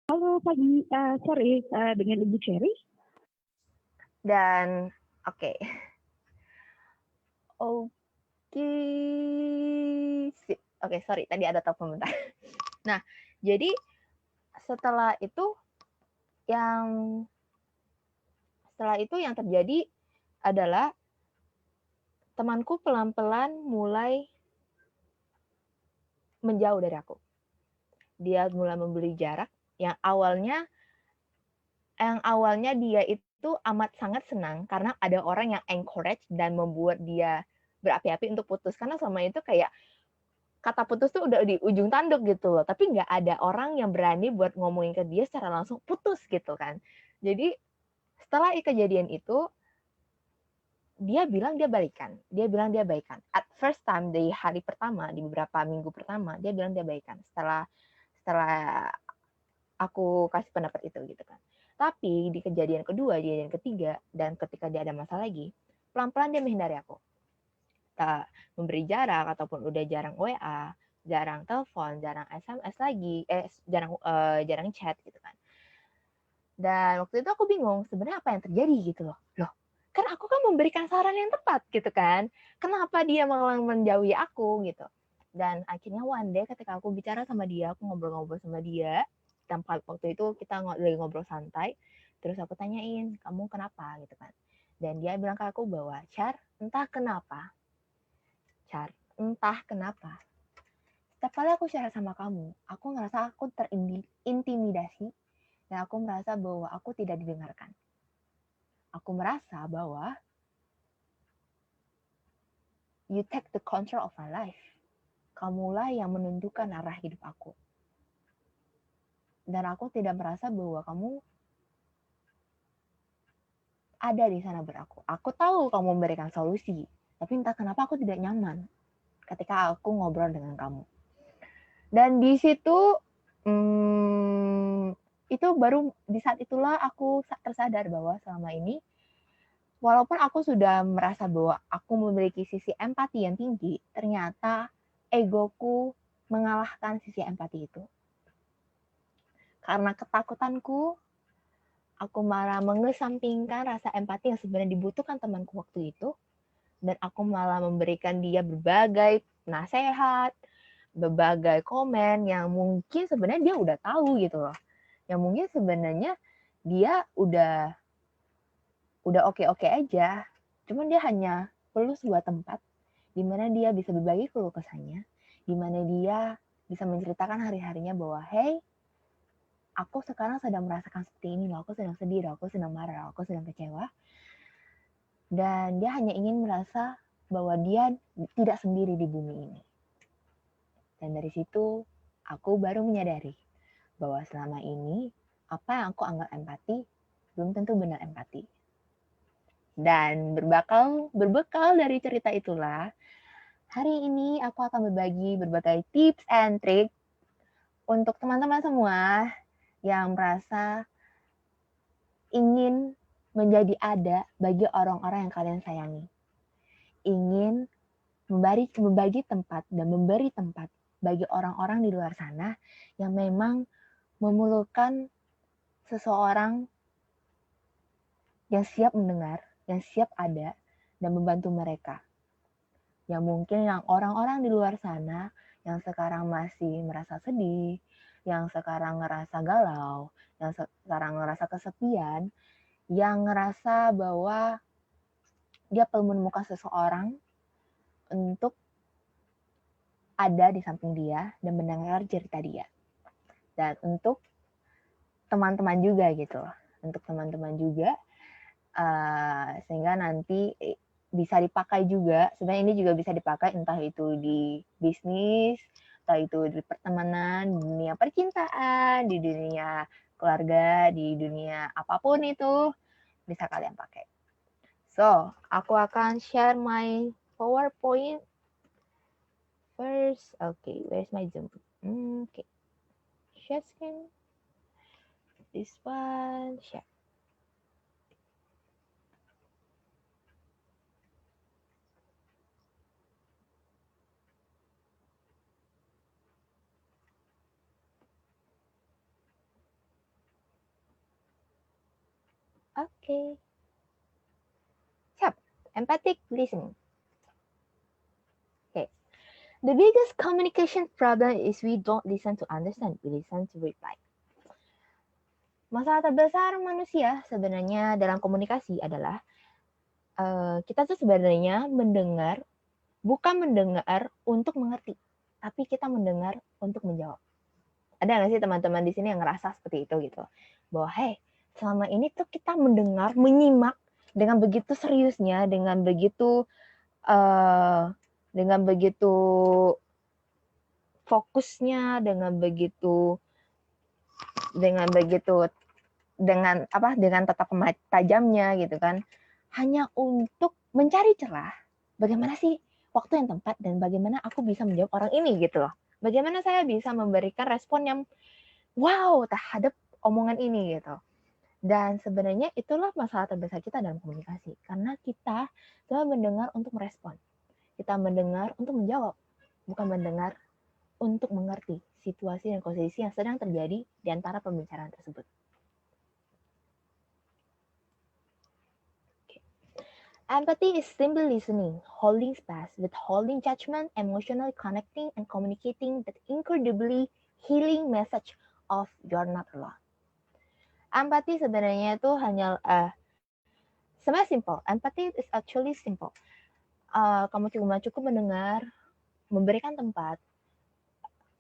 Halo pagi, sorry, dengan Ibu Cherry. Dan oke, Oke, sorry, tadi ada telepon bentar. Nah, jadi setelah itu yang terjadi adalah temanku pelan-pelan mulai menjauh dari aku. Dia mulai membeli jarak yang awalnya dia itu amat sangat senang karena ada orang yang encourage dan membuat dia berapi-api untuk putus. Karena selama itu kayak kata putus tuh udah di ujung tanduk gitu loh. Tapi nggak ada orang yang berani buat ngomongin ke dia secara langsung putus gitu kan. Jadi setelah kejadian itu, dia bilang dia baikan. At first time, di hari pertama, di beberapa minggu pertama, dia bilang dia baikan. Setelah aku kasih pendapat itu gitu kan. Tapi di kejadian kedua, kejadian ketiga, dan ketika dia ada masalah lagi, pelan-pelan dia menghindari aku. Tak memberi jarak ataupun udah jarang WA, jarang telepon, jarang SMS lagi, jarang chat gitu kan. Dan waktu itu aku bingung sebenarnya apa yang terjadi gitu loh. Kan aku kan memberikan saran yang tepat gitu kan. Kenapa dia malah menjauhi aku gitu. Dan akhirnya one day ketika aku bicara sama dia, aku ngobrol-ngobrol sama dia, tempat waktu itu kita lagi ngobrol santai, terus aku tanyain, kamu kenapa gitu kan. Dan dia bilang ke aku bahwa, Char, entah kenapa, setiap kali aku share sama kamu, aku ngerasa aku terintimidasi, dan aku merasa bahwa aku tidak didengarkan. Aku merasa bahwa you take the control of my life. Kamulah yang menentukan arah hidup aku. Dan aku tidak merasa bahwa kamu ada di sana beraku. Aku tahu kamu memberikan solusi, tapi entah kenapa aku tidak nyaman ketika aku ngobrol dengan kamu. Dan di situ, itu baru di saat itulah aku tersadar bahwa selama ini, walaupun aku sudah merasa bahwa aku memiliki sisi empati yang tinggi, ternyata egoku mengalahkan sisi empati itu. Karena ketakutanku, aku malah mengesampingkan rasa empati yang sebenarnya dibutuhkan temanku waktu itu, dan aku malah memberikan dia berbagai nasihat, berbagai komen yang mungkin sebenarnya dia udah tahu gitu loh. Yang mungkin sebenarnya dia udah oke-oke aja. Cuman dia hanya perlu sebuah tempat di mana dia bisa berbagi keluh kesahnya, di mana dia bisa menceritakan hari-harinya bahwa, hey, aku sekarang sedang merasakan seperti ini loh, aku sedang sedih, aku sedang marah, aku sedang kecewa. Dan dia hanya ingin merasa bahwa dia tidak sendiri di bumi ini. Dan dari situ, aku baru menyadari bahwa selama ini, apa yang aku anggap empati, belum tentu benar empati. Dan berbekal dari cerita itulah, hari ini aku akan berbagi berbagai tips and trick untuk teman-teman semua yang merasa ingin menjadi ada bagi orang-orang yang kalian sayangi. Ingin membagi tempat dan memberi tempat bagi orang-orang di luar sana yang memang memerlukan seseorang yang siap mendengar, yang siap ada, dan membantu mereka. Yang mungkin yang orang-orang di luar sana yang sekarang masih merasa sedih, yang sekarang ngerasa galau, yang sekarang ngerasa kesepian, yang ngerasa bahwa dia perlu menemukan seseorang untuk ada di samping dia dan mendengar cerita dia. Dan untuk teman-teman juga gitu. Untuk teman-teman juga, sehingga nanti bisa dipakai juga. Sebenarnya ini juga bisa dipakai entah itu di bisnis, entah itu di pertemanan, di dunia percintaan, di dunia keluarga, di dunia apapun itu bisa kalian pakai. So, aku akan share my PowerPoint first. Okay, where's my Zoom? Okay, share screen. This one, share. Okay. Siap. Empathic listening. Okay. The biggest communication problem is we don't listen to understand, we listen to reply. Masalah terbesar manusia sebenarnya dalam komunikasi adalah kita tuh sebenarnya mendengar, bukan mendengar untuk mengerti, tapi kita mendengar untuk menjawab. Ada nggak sih teman-teman di sini yang ngerasa seperti itu gitu? Bahwa hey, selama ini tuh kita mendengar, menyimak dengan begitu seriusnya, dengan begitu fokusnya, dengan tatap tajamnya gitu kan, hanya untuk mencari celah. Bagaimana sih waktu yang tepat dan bagaimana aku bisa menjawab orang ini gitu loh. Bagaimana saya bisa memberikan respon yang wow terhadap omongan ini gitu. Dan sebenarnya itulah masalah terbesar kita dalam komunikasi. Karena kita cuma mendengar untuk merespon. Kita mendengar untuk menjawab. Bukan mendengar untuk mengerti situasi dan kondisi yang sedang terjadi di antara pembicaraan tersebut. Okay. Empathy is simply listening, holding space, withholding judgment, emotionally connecting, and communicating that incredibly healing message of you're not alone. Empati sebenarnya itu hanya sebenarnya simple. Empathy is actually simple. Kamu cuma cukup mendengar, memberikan tempat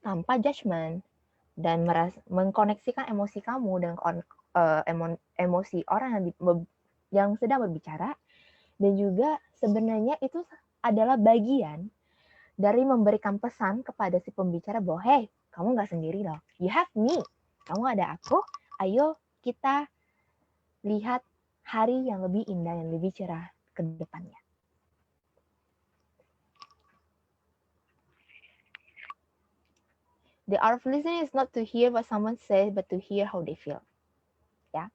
tanpa judgment dan mengkoneksikan emosi kamu dengan emosi orang yang sedang berbicara, dan juga sebenarnya itu adalah bagian dari memberikan pesan kepada si pembicara bahwa hey, kamu nggak sendiri loh, you have me, kamu ada aku, ayo kita lihat hari yang lebih indah, yang lebih cerah ke depannya. The art of listening is not to hear what someone says, but to hear how they feel. Ya,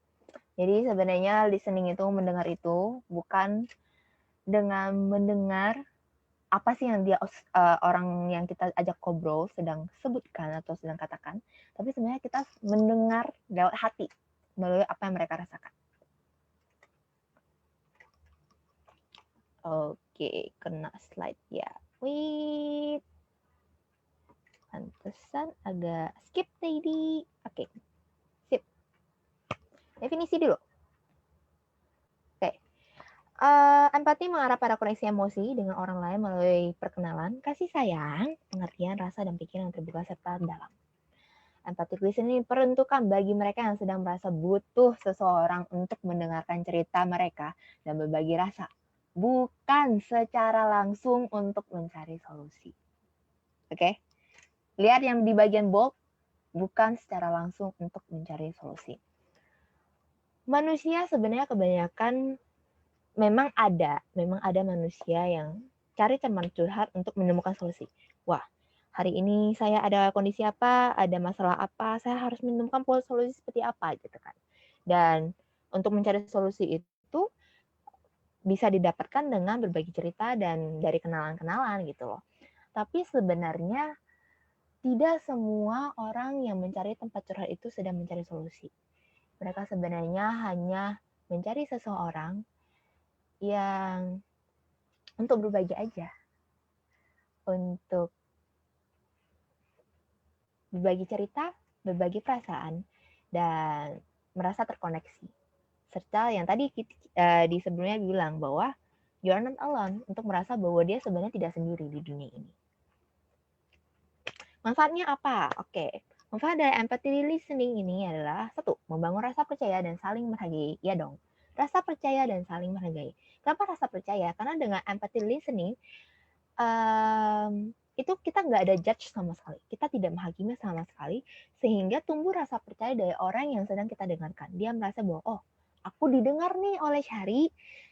jadi sebenarnya listening itu, mendengar itu bukan dengan mendengar apa sih yang orang yang kita ajak ngobrol sedang sebutkan atau sedang katakan, tapi sebenarnya kita mendengar lewat hati, melalui apa yang mereka rasakan. Oke, kena slide ya. Wait. Pantesan agak skip tadi. Oke. Sip. Definisi dulu. Oke. Empati mengarah pada koneksi emosi dengan orang lain melalui perkenalan, kasih sayang, pengertian, rasa, dan pikiran yang terbuka serta dalam. Empathic listening diperuntukkan bagi mereka yang sedang merasa butuh seseorang untuk mendengarkan cerita mereka dan berbagi rasa, bukan secara langsung untuk mencari solusi. Oke? Lihat yang di bagian bold, bukan secara langsung untuk mencari solusi. Manusia sebenarnya kebanyakan memang ada manusia yang cari teman curhat untuk menemukan solusi. Wah, hari ini saya ada kondisi apa, ada masalah apa, saya harus menemukan solusi seperti apa gitu kan. Dan untuk mencari solusi itu bisa didapatkan dengan berbagi cerita dan dari kenalan-kenalan gitu loh. Tapi sebenarnya tidak semua orang yang mencari tempat curhat itu sedang mencari solusi. Mereka sebenarnya hanya mencari seseorang yang untuk berbagi aja, untuk berbagi cerita, berbagi perasaan, dan merasa terkoneksi. Serta yang tadi di sebelumnya bilang bahwa you are not alone, untuk merasa bahwa dia sebenarnya tidak sendiri di dunia ini. Manfaatnya apa? Oke. Manfaat dari empathy listening ini adalah satu, membangun rasa percaya dan saling menghargai. Ya dong. Rasa percaya dan saling menghargai. Kenapa rasa percaya? Karena dengan empathy listening itu kita nggak ada judge sama sekali. Kita tidak menghakimi sama sekali, sehingga tumbuh rasa percaya dari orang yang sedang kita dengarkan. Dia merasa bahwa, oh, aku didengar nih oleh Syari,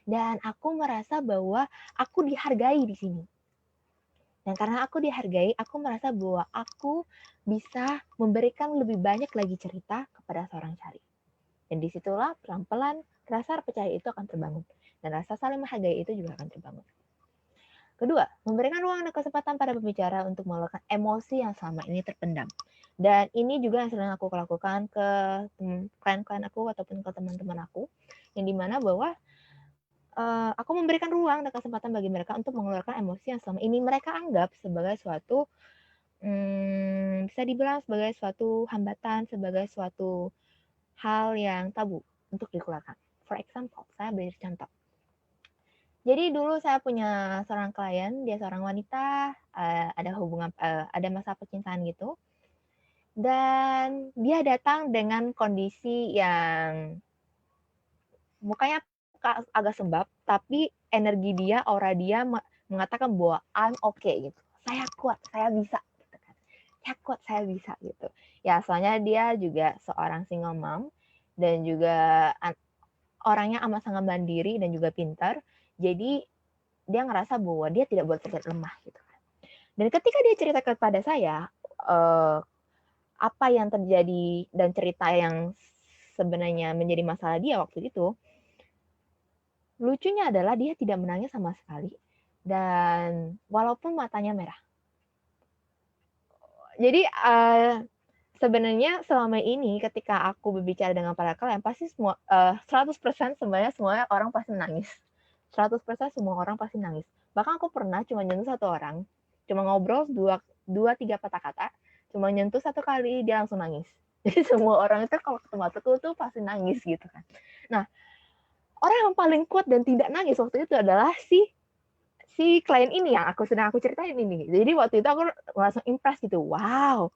dan aku merasa bahwa aku dihargai di sini. Dan karena aku dihargai, aku merasa bahwa aku bisa memberikan lebih banyak lagi cerita kepada seorang Syari. Dan disitulah pelan-pelan rasa percaya itu akan terbangun. Dan rasa saling menghargai itu juga akan terbangun. Kedua, memberikan ruang dan kesempatan pada pembicara untuk mengeluarkan emosi yang selama ini terpendam. Dan ini juga yang sering aku lakukan ke klien-klien aku ataupun ke teman-teman aku, yang dimana bahwa aku memberikan ruang dan kesempatan bagi mereka untuk mengeluarkan emosi yang selama ini mereka anggap sebagai suatu, bisa dibilang sebagai suatu hambatan, sebagai suatu hal yang tabu untuk dikeluarkan. For example, saya beri contoh. Jadi dulu saya punya seorang klien, dia seorang wanita, ada hubungan, ada masalah percintaan gitu. Dan dia datang dengan kondisi yang mukanya agak sembab, tapi energi dia, aura dia mengatakan bahwa I'm okay gitu. Saya kuat, saya bisa. Gitu kan. Saya kuat, saya bisa gitu. Ya soalnya dia juga seorang single mom dan juga orangnya amat sangat mandiri dan juga pintar. Jadi dia ngerasa bahwa dia tidak boleh terlihat lemah gitu kan. Dan ketika dia cerita kepada saya apa yang terjadi dan cerita yang sebenarnya menjadi masalah dia waktu itu, lucunya adalah dia tidak menangis sama sekali dan walaupun matanya merah. Jadi sebenarnya selama ini ketika aku berbicara dengan para klien pasti semua 100% sebenarnya semuanya orang pasti menangis. 100% semua orang pasti nangis. Bahkan aku pernah cuma nyentuh satu orang, cuma ngobrol 2-3 kata-kata, cuma nyentuh satu kali dia langsung nangis. Jadi semua orang itu kalau ketemu aku tuh pasti nangis gitu kan. Nah, orang yang paling kuat dan tidak nangis waktu itu adalah si klien ini yang aku ceritain ini. Jadi waktu itu aku langsung impress gitu. Wow,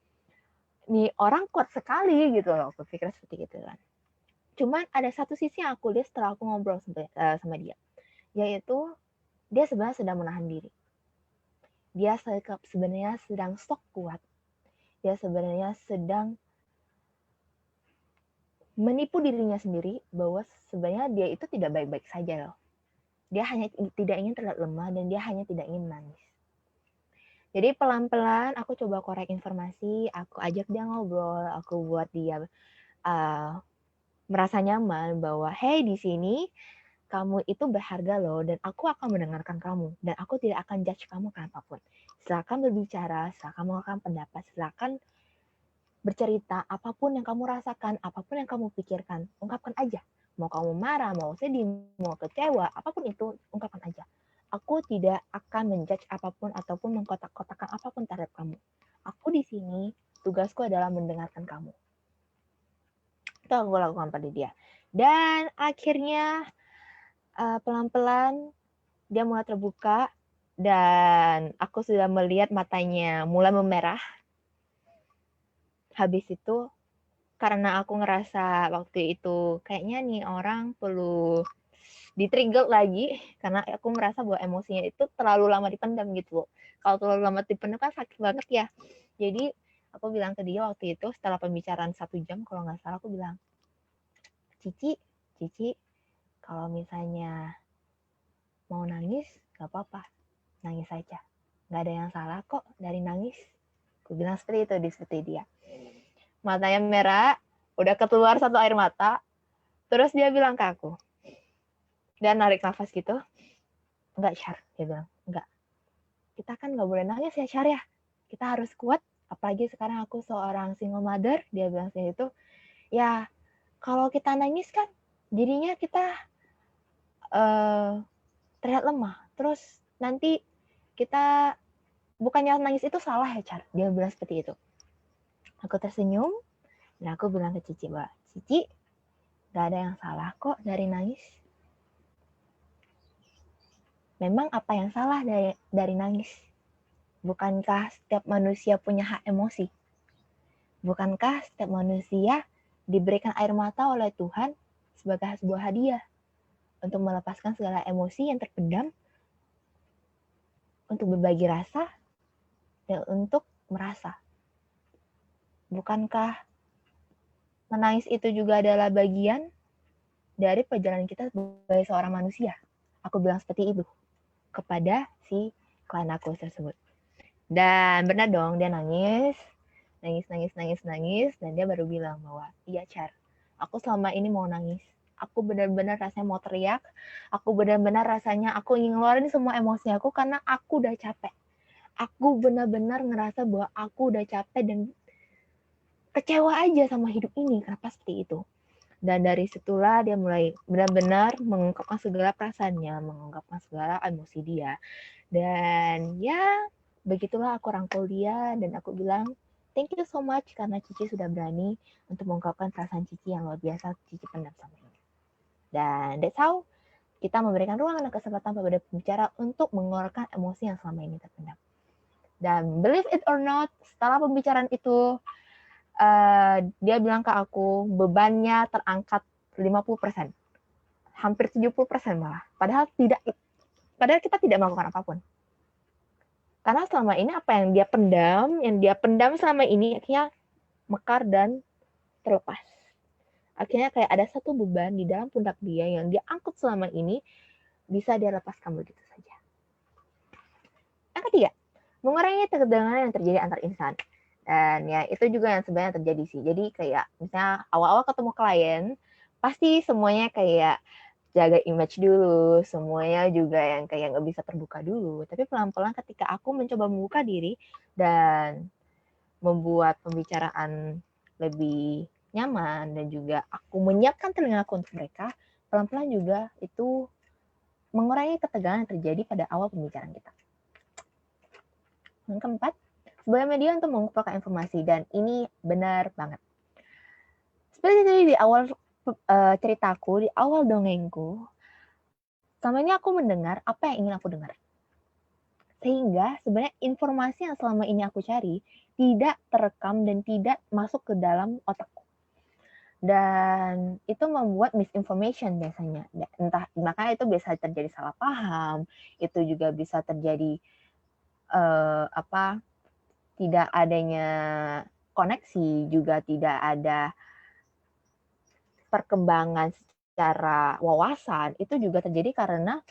nih orang kuat sekali gitu loh. Aku pikir seperti itu kan. Cuman ada satu sisi yang aku lihat setelah aku ngobrol sama dia, yaitu dia sebenarnya sedang menahan diri. Dia sebenarnya sedang sok kuat. Dia sebenarnya sedang menipu dirinya sendiri bahwa sebenarnya dia itu tidak baik-baik saja loh. Dia hanya tidak ingin terlihat lemah dan dia hanya tidak ingin menangis. Jadi pelan-pelan aku coba korek informasi, aku ajak dia ngobrol, aku buat dia merasa nyaman bahwa hey di sini kamu itu berharga loh dan aku akan mendengarkan kamu dan aku tidak akan judge kamu kan apapun. Silakan berbicara, silakan mengungkapkan pendapat, silakan bercerita apapun yang kamu rasakan, apapun yang kamu pikirkan, ungkapkan aja. Mau kamu marah, mau sedih, mau kecewa, apapun itu ungkapkan aja. Aku tidak akan menjudge apapun ataupun mengkotak-kotakan apapun terhadap kamu. Aku di sini tugasku adalah mendengarkan kamu. Itu aku lakukan pada dia. Dan akhirnya pelan-pelan dia mulai terbuka dan aku sudah melihat matanya mulai memerah. Habis itu karena aku ngerasa waktu itu kayaknya nih orang perlu di-trigger lagi karena aku ngerasa bahwa emosinya itu terlalu lama dipendam gitu loh. Kalau terlalu lama dipendam kan sakit banget ya. Jadi aku bilang ke dia waktu itu setelah pembicaraan 1 jam kalau nggak salah aku bilang, Cici, kalau misalnya mau nangis gak apa-apa, nangis aja. Gak ada yang salah kok dari nangis. Aku bilang seperti itu di seperti dia. Matanya merah, udah keluar satu air mata, terus dia bilang ke aku, dia narik nafas gitu, enggak Syar, dia bilang, enggak. Kita kan gak boleh nangis ya Syar ya, kita harus kuat, apalagi sekarang aku seorang single mother, dia bilang seperti itu, ya kalau kita nangis kan jadinya kita terlihat lemah, terus nanti kita bukannya nangis itu salah ya, Char. Dia bilang seperti itu. Aku tersenyum, dan aku bilang ke Cici, bahwa Cici, gak ada yang salah kok dari nangis. Memang apa yang salah dari nangis? Bukankah setiap manusia punya hak emosi? Bukankah setiap manusia diberikan air mata oleh Tuhan sebagai sebuah hadiah untuk melepaskan segala emosi yang terpendam, untuk berbagi rasa, dan untuk merasa? Bukankah menangis itu juga adalah bagian dari perjalanan kita sebagai seorang manusia? Aku bilang seperti itu kepada si klien aku tersebut. Dan benar dong, dia nangis, dan dia baru bilang bahwa, iya Char, aku selama ini mau nangis. Aku benar-benar rasanya mau teriak, aku benar-benar rasanya aku ingin ngeluarin semua emosi aku karena aku udah capek. Aku benar-benar ngerasa bahwa aku udah capek dan kecewa aja sama hidup ini. Kenapa seperti itu? Dan dari situlah dia mulai benar-benar mengungkapkan segala perasaannya, mengungkapkan segala emosi dia. Dan ya, begitulah aku rangkul dia dan aku bilang, thank you so much karena Cici sudah berani untuk mengungkapkan perasaan Cici yang luar biasa Cici pendam sama ini. Dan that's how kita memberikan ruang dan kesempatan kepada pembicara untuk mengeluarkan emosi yang selama ini terpendam. Dan believe it or not, setelah pembicaraan itu, dia bilang ke aku bebannya terangkat 50%. Hampir 70% malah. Padahal kita tidak melakukan apapun. Karena selama ini apa yang dia pendam selama ini akhirnya mekar dan terlepas. Akhirnya kayak ada satu beban di dalam pundak dia yang dia angkut selama ini bisa dia lepaskan begitu saja. Yang ketiga, mengurangi ketegangan yang terjadi antar insan. Dan ya itu juga yang sebenarnya terjadi sih. Jadi kayak misalnya awal-awal ketemu klien, pasti semuanya kayak jaga image dulu, semuanya juga yang kayak nggak bisa terbuka dulu. Tapi pelan-pelan ketika aku mencoba membuka diri dan membuat pembicaraan lebih nyaman dan juga aku menyiapkan telingaku untuk mereka, pelan-pelan juga itu mengurangi ketegangan yang terjadi pada awal pembicaraan kita. Yang keempat, sebagai media untuk mengumpulkan informasi, dan ini benar banget. Seperti tadi di awal ceritaku, di awal dongengku, selama ini aku mendengar apa yang ingin aku dengar. Sehingga sebenarnya informasi yang selama ini aku cari tidak terekam dan tidak masuk ke dalam otakku. Dan itu membuat misinformation biasanya. Entah, makanya itu bisa terjadi salah paham, itu juga bisa terjadi tidak adanya koneksi, juga tidak ada perkembangan secara wawasan, itu juga terjadi karena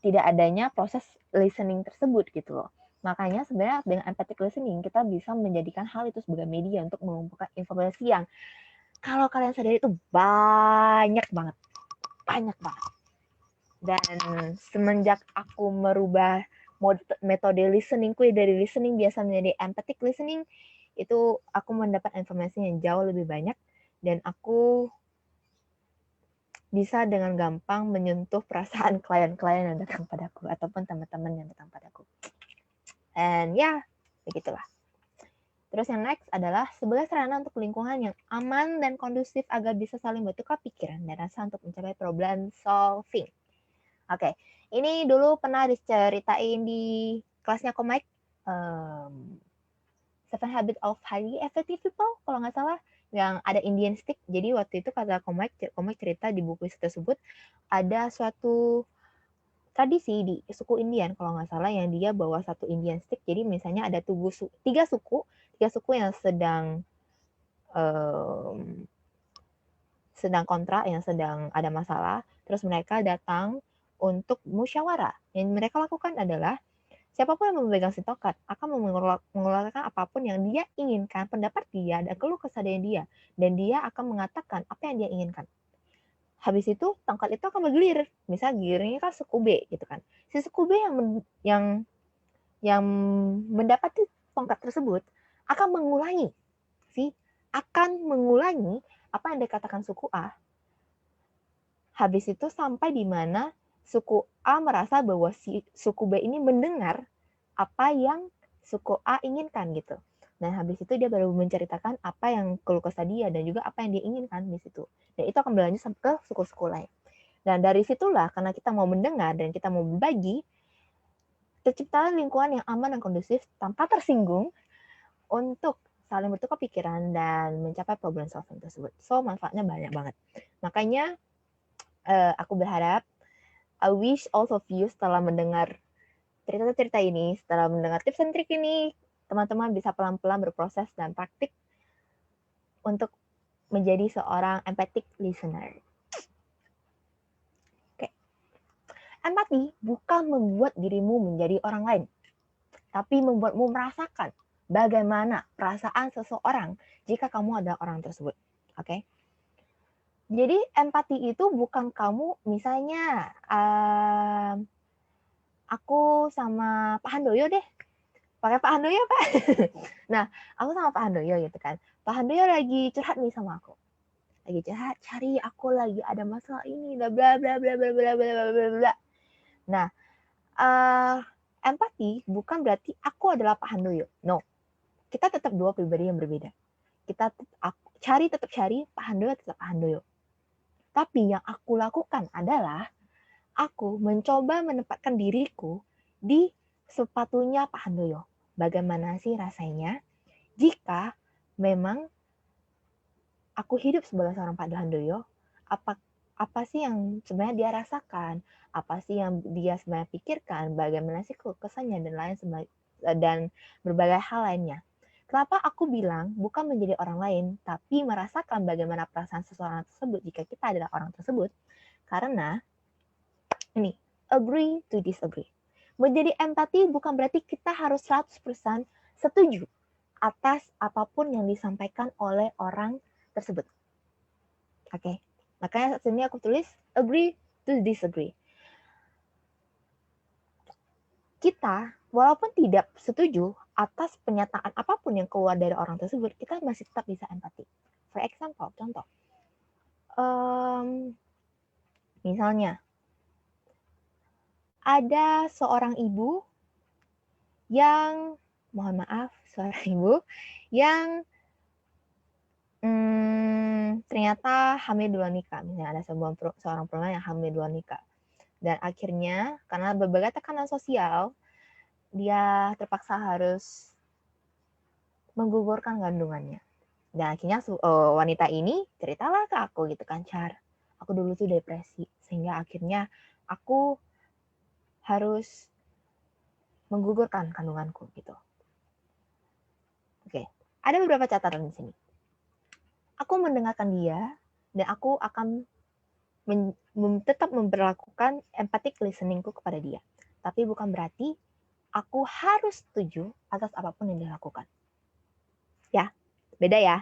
tidak adanya proses listening tersebut gitu loh. Makanya sebenarnya dengan empathic listening kita bisa menjadikan hal itu sebagai media untuk mengumpulkan informasi yang kalau kalian sadari itu banyak banget. Dan semenjak aku merubah metode listeningku dari listening biasa menjadi empathic listening, itu aku mendapat informasi yang jauh lebih banyak dan aku bisa dengan gampang menyentuh perasaan klien-klien yang datang padaku ataupun teman-teman yang datang padaku. And ya, begitulah. Terus yang next adalah sebagai sarana untuk lingkungan yang aman dan kondusif agar bisa saling bertukar pikiran dan rasa untuk mencapai problem solving. Oke, ini dulu pernah diceritain di kelasnya Komik, Seven Habits of Highly Effective People, kalau nggak salah, yang ada Indian stick. Jadi waktu itu kata Komik cerita di buku tersebut, ada suatu tradisi di suku Indian, kalau nggak salah, yang dia bawa satu Indian stick. Jadi misalnya ada tiga suku yang sedang kontra, yang sedang ada masalah, terus mereka datang untuk musyawarah. Yang mereka lakukan adalah siapapun yang memegang si tongkat akan mengeluarkan apapun yang dia inginkan, pendapat dia dan keluh kesah dia, dan dia akan mengatakan apa yang dia inginkan. Habis itu tongkat itu akan bergilir. Misal gilirnya kan suku B gitu kan. Si suku B yang mendapat tongkat tersebut akan mengulangi apa yang dikatakan suku A. Habis itu sampai di mana suku A merasa bahwa si suku B ini mendengar apa yang suku A inginkan gitu. Nah, habis itu dia baru menceritakan apa yang keluh kesah dia dan juga apa yang dia inginkan di situ. Dan itu akan berlanjut sampai ke suku-suku lain. Dan dari situlah, karena kita mau mendengar dan kita mau berbagi, terciptalah lingkungan yang aman dan kondusif tanpa tersinggung untuk saling bertukar pikiran dan mencapai problem solving tersebut. So, manfaatnya banyak banget. Makanya, aku berharap, I wish all of you setelah mendengar cerita-cerita ini, setelah mendengar tips and trik ini, teman-teman bisa pelan-pelan berproses dan praktik untuk menjadi seorang empathic listener. Oke. Empati bukan membuat dirimu menjadi orang lain, tapi membuatmu merasakan bagaimana perasaan seseorang jika kamu adalah orang tersebut. Oke? Jadi empati itu bukan kamu, misalnya aku sama Pak Handoyo deh, pakai Pak Handoyo Pak. Nah, aku sama Pak Handoyo gitu kan. Pak Handoyo lagi curhat nih sama aku. Lagi curhat, cari aku lagi ada masalah ini, bla bla bla bla bla bla bla bla bla. Nah, empati bukan berarti aku adalah Pak Handoyo. No. Kita tetap dua pribadi yang berbeda. Kita tetap cari, Pak Handoyo tetap Pak Handoyo. Tapi yang aku lakukan adalah aku mencoba menempatkan diriku di sepatunya Pak Handoyo. Bagaimana sih rasanya jika memang aku hidup sebagai seorang Pak Handoyo? Apa sih yang sebenarnya dia rasakan? Apa sih yang dia sebenarnya pikirkan? Bagaimana sih kesannya dan lain dan berbagai hal lainnya. Kenapa aku bilang bukan menjadi orang lain, tapi merasakan bagaimana perasaan seseorang tersebut jika kita adalah orang tersebut? Karena ini, agree to disagree. Menjadi empati bukan berarti kita harus 100% setuju atas apapun yang disampaikan oleh orang tersebut. Oke. Makanya saat ini aku tulis agree to disagree. Kita walaupun tidak setuju atas pernyataan apapun yang keluar dari orang tersebut, kita masih tetap bisa empati. For example, contoh. Misalnya, ada seorang ibu yang, mohon maaf, seorang ibu yang ternyata hamil di luar nikah. Misalnya ada seorang perempuan yang hamil di luar nikah. Dan akhirnya, karena berbagai tekanan sosial, dia terpaksa harus menggugurkan kandungannya. Dan akhirnya wanita ini ceritalah ke aku gitu kan, Char. Aku dulu tuh depresi, sehingga akhirnya aku harus menggugurkan kandunganku gitu. Oke, ada beberapa catatan di sini. Aku mendengarkan dia dan aku akan tetap memperlakukan empathic listeningku kepada dia. Tapi bukan berarti aku harus setuju atas apapun yang dia lakukan. Ya, beda ya.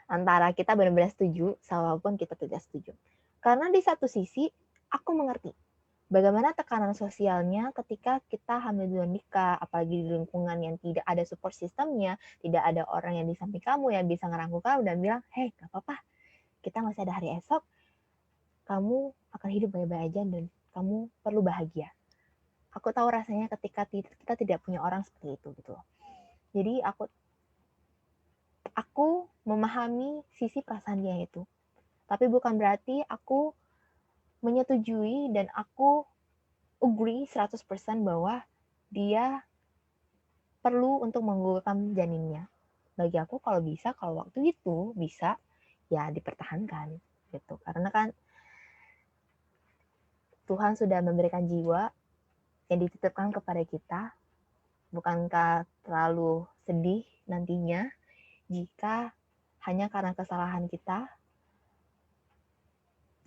Antara kita benar-benar setuju walaupun kita tidak setuju. Karena di satu sisi aku mengerti bagaimana tekanan sosialnya ketika kita hamil di luar nikah, apalagi di lingkungan yang tidak ada support sistemnya, tidak ada orang yang di samping kamu yang bisa ngerangkul kamu dan bilang, "Hei, gak apa-apa, kita masih ada hari esok, kamu akan hidup baik-baik aja dan kamu perlu bahagia." Aku tahu rasanya ketika kita tidak punya orang seperti itu gitu. Jadi aku memahami sisi perasaan dia itu. Tapi bukan berarti aku menyetujui dan aku agree 100% bahwa dia perlu untuk menggugurkan janinnya. Bagi aku kalau bisa, kalau waktu itu bisa, ya dipertahankan gitu. Karena kan Tuhan sudah memberikan jiwa yang dititipkan kepada kita. Bukankah terlalu sedih nantinya jika hanya karena kesalahan kita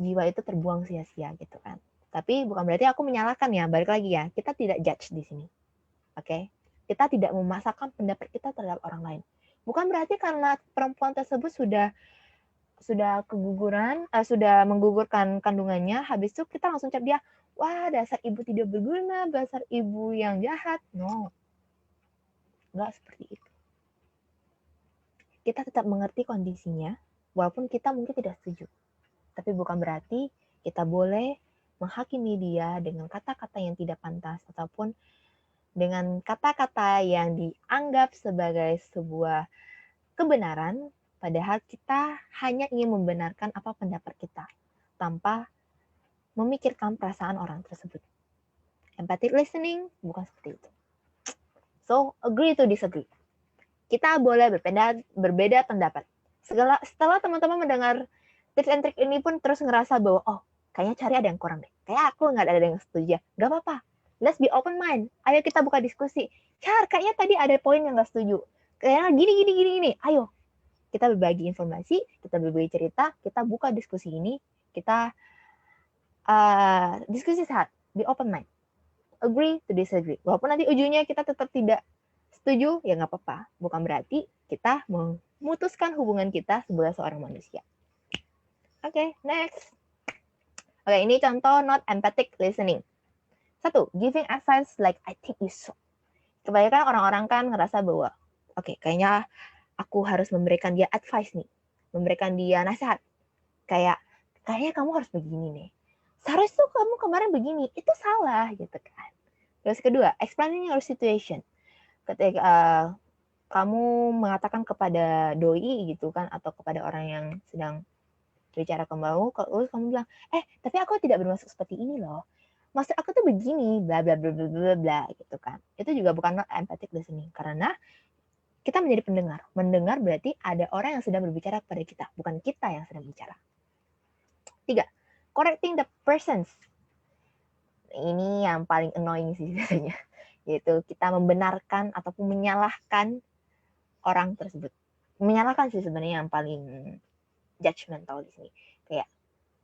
jiwa itu terbuang sia-sia gitu kan. Tapi bukan berarti aku menyalahkan ya, balik lagi ya, kita tidak judge di sini. Oke? Kita tidak memaksakan pendapat kita terhadap orang lain. Bukan berarti karena perempuan tersebut sudah keguguran, sudah menggugurkan kandungannya, habis itu kita langsung cap dia, wah dasar ibu tidak berguna, dasar ibu yang jahat. No. Enggak seperti itu. Kita tetap mengerti kondisinya, walaupun kita mungkin tidak setuju. Tapi bukan berarti kita boleh menghakimi dia dengan kata-kata yang tidak pantas ataupun dengan kata-kata yang dianggap sebagai sebuah kebenaran, padahal kita hanya ingin membenarkan apa pendapat kita tanpa memikirkan perasaan orang tersebut. Empathic listening bukan seperti itu. So, agree to disagree. Kita boleh berbeda pendapat. Setelah teman-teman mendengar tips and trick ini pun terus ngerasa bahwa, oh, kayaknya Cari ada yang kurang deh. Kayak aku nggak ada yang setuju. Gak apa-apa. Let's be open mind. Ayo kita buka diskusi. Kayaknya tadi ada poin yang nggak setuju. Kayaknya gini. Ayo, kita berbagi informasi, kita berbagi cerita, kita buka diskusi ini, kita diskusi sehat, be open mind. Agree to disagree. Walaupun nanti ujungnya kita tetap tidak setuju, ya nggak apa-apa. Bukan berarti kita memutuskan hubungan kita sebagai seorang manusia. Oke, next. Oke, ini contoh not empathic listening. 1. Giving advice like I think you so. Kebanyakan orang-orang kan ngerasa bahwa, oke, kayaknya aku harus memberikan dia advice nih. Memberikan dia nasihat. Kayaknya kamu harus begini nih. Seharusnya tuh kamu kemarin begini. Itu salah gitu kan. Terus kedua, explaining your situation. Ketika kamu mengatakan kepada doi gitu kan, atau kepada orang yang sedang bicara kamu, terus kamu bilang, tapi aku tidak bermaksud seperti ini loh. Maksud aku tuh begini, bla bla bla bla bla bla gitu kan. Itu juga bukan not empathic listening, karena kita menjadi pendengar. Mendengar berarti ada orang yang sedang berbicara kepada kita, bukan kita yang sedang bicara. 3. Correcting the persons. Ini yang paling annoying sih biasanya. Yaitu kita membenarkan ataupun menyalahkan orang tersebut. Menyalahkan sih sebenarnya yang paling judgmental di sini. Kayak,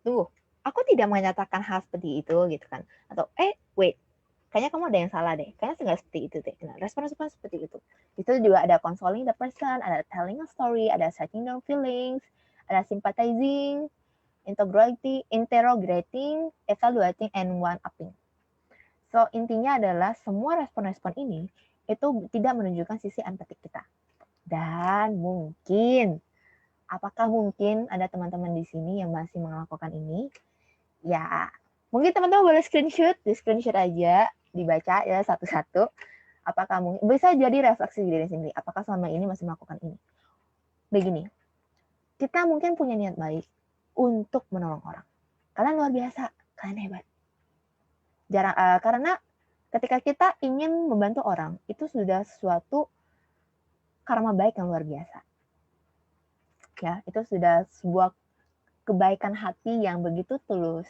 tunggu, aku tidak menyatakan hal seperti itu gitu kan. Atau, wait, kayaknya kamu ada yang salah deh. Kayaknya nggak seperti itu deh. Nah, respon-respon seperti itu. Itu juga ada consoling the person, ada telling a story, ada setting down feelings, ada sympathizing, interrogating, evaluating, and one-upping. So, intinya adalah semua respon-respon ini itu tidak menunjukkan sisi empatik kita. Dan apakah mungkin ada teman-teman di sini yang masih melakukan ini? Ya, mungkin teman-teman boleh screenshot aja, dibaca ya satu-satu. Apakah mungkin bisa jadi refleksi diri sendiri? Apakah selama ini masih melakukan ini? Begini, kita mungkin punya niat baik untuk menolong orang. Kalian luar biasa, kalian hebat. Karena ketika kita ingin membantu orang, itu sudah suatu karma baik yang luar biasa. Ya, itu sudah sebuah kebaikan hati yang begitu tulus,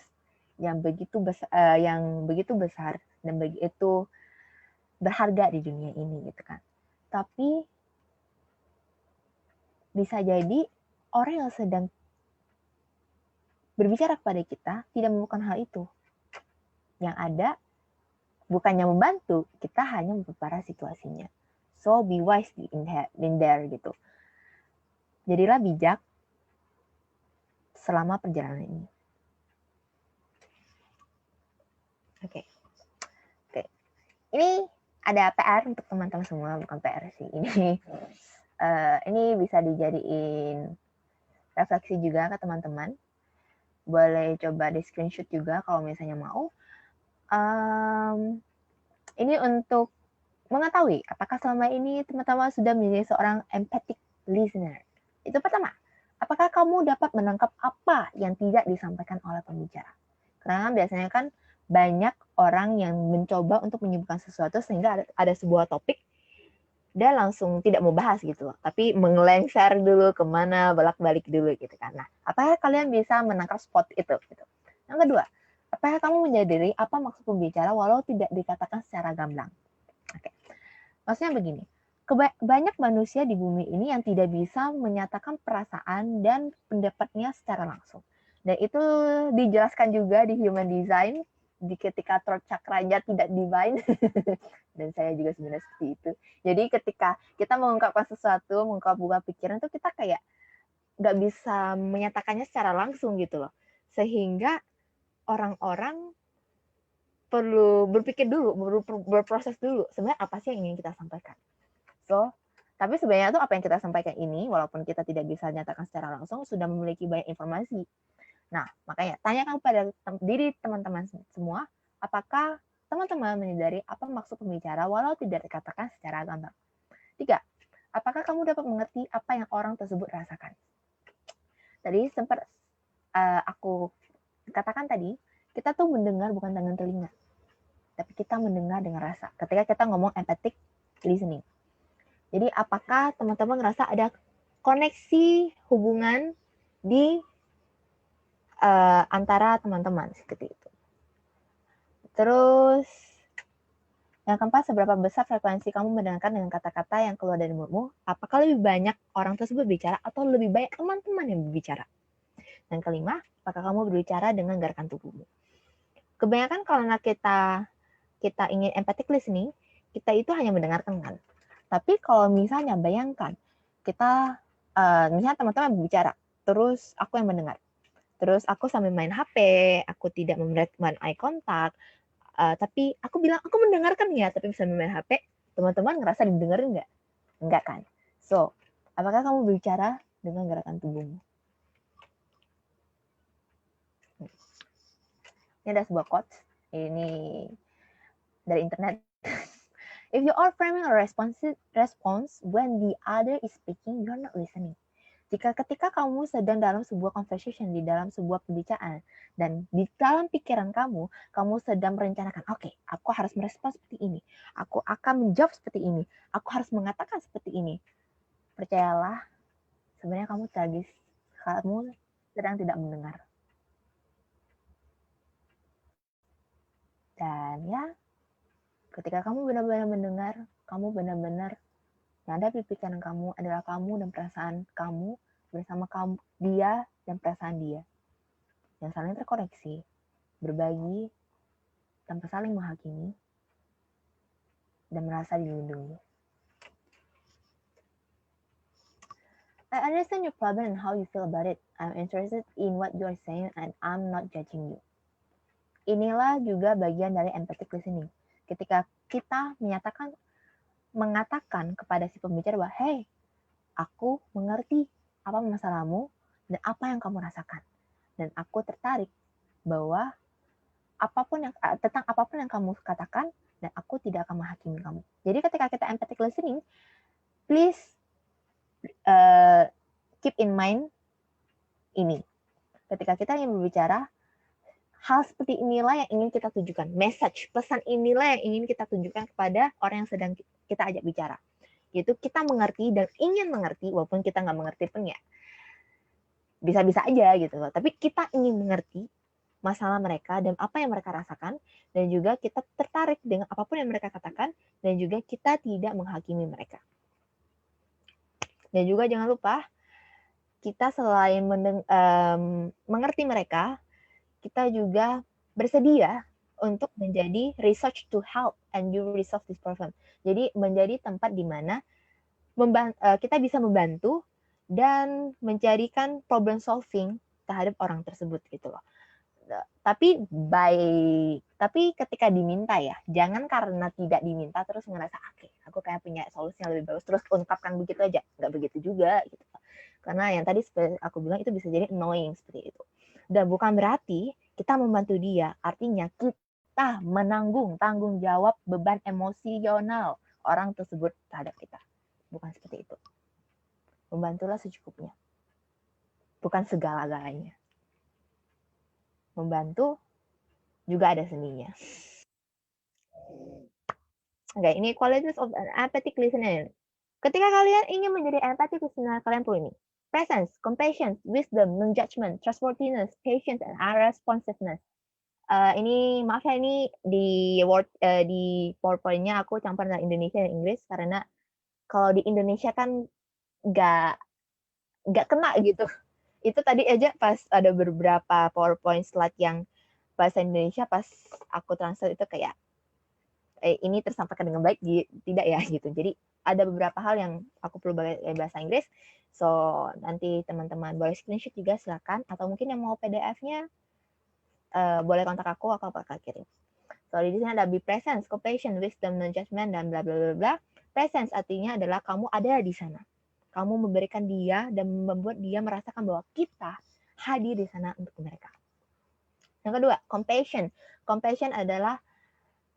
yang begitu besar dan begitu berharga di dunia ini gitu kan. Tapi bisa jadi orang yang sedang berbicara kepada kita tidak menemukan hal itu. Yang ada bukannya membantu, kita hanya memperparah situasinya. So be wise in there gitu. Jadilah bijak selama perjalanan ini. Oke. Ini ada PR untuk teman-teman semua, bukan PR sih. Ini bisa dijadiin refleksi juga ke teman-teman. Boleh coba di screenshot juga kalau misalnya mau. Ini untuk mengetahui apakah selama ini teman-teman sudah menjadi seorang empathic listener. Itu pertama, apakah kamu dapat menangkap apa yang tidak disampaikan oleh pembicara? Karena biasanya kan banyak orang yang mencoba untuk menyebutkan sesuatu sehingga ada sebuah topik, dia langsung tidak mau bahas gitu loh, tapi mengelengsar dulu kemana, bolak-balik dulu gitu kan. Nah, apakah kalian bisa menangkap spot itu? Gitu. Yang kedua, apakah kamu menyadari apa maksud pembicara walau tidak dikatakan secara gamblang? Oke. Maksudnya begini, banyak manusia di bumi ini yang tidak bisa menyatakan perasaan dan pendapatnya secara langsung. Dan itu dijelaskan juga di Human Design, ketika throat chakranya tidak divine. Dan saya juga sebenarnya seperti itu. Jadi ketika kita mengungkapkan sesuatu, mengungkapkan pikiran itu kita kayak nggak bisa menyatakannya secara langsung gitu loh. Sehingga orang-orang perlu berpikir dulu, berproses dulu. Sebenarnya apa sih yang ingin kita sampaikan? So, tapi sebenarnya tuh apa yang kita sampaikan ini, walaupun kita tidak bisa nyatakan secara langsung, sudah memiliki banyak informasi. Nah, makanya tanyakan pada diri teman-teman semua, apakah teman-teman menyadari apa maksud pembicara walau tidak dikatakan secara gamblang. 3. Apakah kamu dapat mengerti apa yang orang tersebut rasakan? Tadi sempat aku katakan tadi, kita tuh mendengar bukan dengan telinga, tapi kita mendengar dengan rasa. Ketika kita ngomong empathic listening. Jadi apakah teman-teman ngerasa ada koneksi hubungan di antara teman-teman seperti itu. Terus yang keempat, seberapa besar frekuensi kamu mendengarkan dengan kata-kata yang keluar dari mulutmu? Apakah lebih banyak orang tersebut berbicara atau lebih banyak teman-teman yang berbicara? Dan kelima, apakah kamu berbicara dengan gerakan tubuhmu? Kebanyakan karena kita ingin empathic listening, kita itu hanya mendengarkan kan. Tapi kalau misalnya bayangkan kita misalnya teman-teman berbicara, terus aku yang mendengar. Terus aku sambil main HP, aku tidak memberikan eye contact, tapi aku bilang aku mendengarkan ya, tapi bisa main HP, teman-teman ngerasa didengerin nggak? Enggak kan? So, apakah kamu berbicara dengan gerakan tubuhmu? Ini ada sebuah quotes, ini dari internet. If you are framing a response when the other is speaking, you're not listening. Ketika kamu sedang dalam sebuah conversation, di dalam sebuah pembicaraan, dan di dalam pikiran kamu sedang merencanakan, oke, aku harus merespons seperti ini, aku akan menjawab seperti ini, aku harus mengatakan seperti ini. Percayalah, sebenarnya kamu sedang tidak mendengar. Dan ya, ketika kamu benar-benar mendengar, kamu benar-benar yang ada di pikiran kamu adalah kamu dan perasaan kamu bersama kamu, dia dan perasaan dia. Yang saling terkoneksi, berbagi, tanpa saling menghakimi, dan merasa dilindungi. I understand your problem and how you feel about it. I'm interested in what you are saying and I'm not judging you. Inilah juga bagian dari empathic listening. Ketika kita mengatakan kepada si pembicara bahwa, hey, aku mengerti apa masalahmu dan apa yang kamu rasakan. Dan aku tertarik bahwa tentang apapun yang kamu katakan, dan aku tidak akan menghakimi kamu. Jadi ketika kita empathic listening, please keep in mind ini. Ketika kita ingin berbicara, hal seperti inilah yang ingin kita tunjukkan. Message, pesan inilah yang ingin kita tunjukkan kepada orang yang sedang kita ajak bicara. Yaitu kita mengerti dan ingin mengerti, walaupun kita nggak mengerti pun ya, bisa-bisa aja gitu loh. Tapi kita ingin mengerti masalah mereka dan apa yang mereka rasakan, dan juga kita tertarik dengan apapun yang mereka katakan, dan juga kita tidak menghakimi mereka. Dan juga jangan lupa, kita selain mengerti mereka, kita juga bersedia untuk menjadi research to help and you resolve this problem. Jadi menjadi tempat di mana kita bisa membantu dan mencarikan problem solving terhadap orang tersebut gitu loh. Tapi ketika diminta ya, jangan karena tidak diminta terus ngerasa oke, aku kayak punya solusi yang lebih bagus terus ungkapkan begitu aja. Nggak begitu juga gitu. Karena yang tadi seperti aku bilang itu bisa jadi annoying seperti itu. Dan bukan berarti kita membantu dia, artinya kita menanggung tanggung jawab beban emosional orang tersebut terhadap kita. Bukan seperti itu. Membantulah secukupnya. Bukan segala-galanya. Membantu juga ada seninya. Oke, ini qualities of an empathic listener. Ketika kalian ingin menjadi empathic listener, kalian perlu ini. Presence, compassion, wisdom, non-judgment, trustworthiness, patience, and responsiveness. Ini maaf ya, ini di PowerPoint-nya aku campur dengan Indonesia dan Inggris karena kalau di Indonesia kan nggak kena gitu. Itu tadi aja pas ada beberapa PowerPoint slide yang bahasa Indonesia pas aku translate itu kayak ini tersampaikan dengan baik, tidak ya gitu. Jadi ada beberapa hal yang aku perlu bahasa Inggris. So nanti teman-teman boleh screenshot juga silakan, atau mungkin yang mau PDF-nya boleh kontak aku bakal kirim. So di sini ada be presence, compassion, wisdom, non-judgment, dan bla bla bla bla. Presence artinya adalah kamu ada di sana. Kamu memberikan dia dan membuat dia merasakan bahwa kita hadir di sana untuk mereka. Yang kedua, compassion. Compassion adalah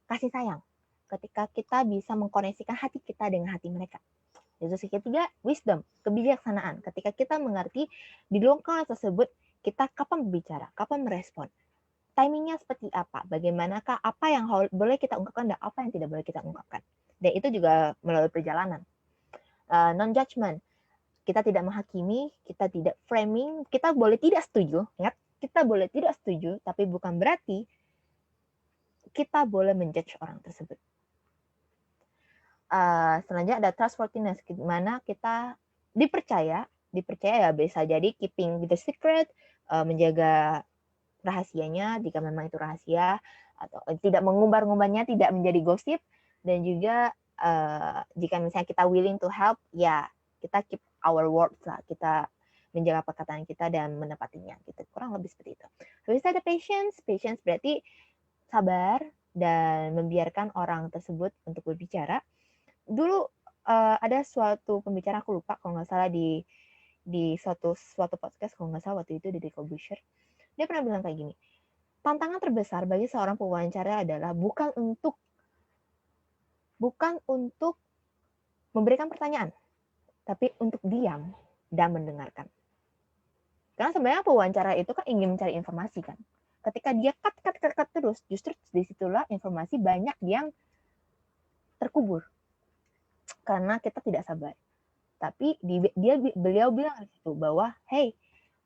kasih sayang. Ketika kita bisa mengkoneksikan hati kita dengan hati mereka. Terus yang ketiga, wisdom, kebijaksanaan. Ketika kita mengerti di lingkungan tersebut, kita kapan berbicara, kapan merespon. Timingnya seperti apa, bagaimanakah, apa yang boleh kita ungkapkan dan apa yang tidak boleh kita ungkapkan. Dan itu juga melalui perjalanan. Non-judgment, kita tidak menghakimi, kita tidak framing, kita boleh tidak setuju. Ingat, kita boleh tidak setuju, tapi bukan berarti kita boleh menjudge orang tersebut. Selanjutnya ada trustworthiness, di mana kita dipercaya ya bisa jadi keeping the secret, menjaga rahasianya jika memang itu rahasia, atau tidak mengumbar-ngumbarnya, tidak menjadi gosip, dan juga jika misalnya kita willing to help, ya kita keep our words lah, kita menjaga perkataan kita dan menepatinya gitu, kurang lebih seperti itu. Habis itu ada patience berarti sabar dan membiarkan orang tersebut untuk berbicara. Dulu ada suatu pembicara, aku lupa kalau nggak salah di suatu podcast, kalau nggak salah waktu itu di Corbusier, dia pernah bilang kayak gini, tantangan terbesar bagi seorang pewawancara adalah bukan untuk memberikan pertanyaan, tapi untuk diam dan mendengarkan. Karena sebenarnya pewawancara itu kan ingin mencari informasi kan. Ketika dia cut terus, justru disitulah informasi banyak yang terkubur. Karena kita tidak sabar. Tapi beliau bilang di situ bahwa, hey,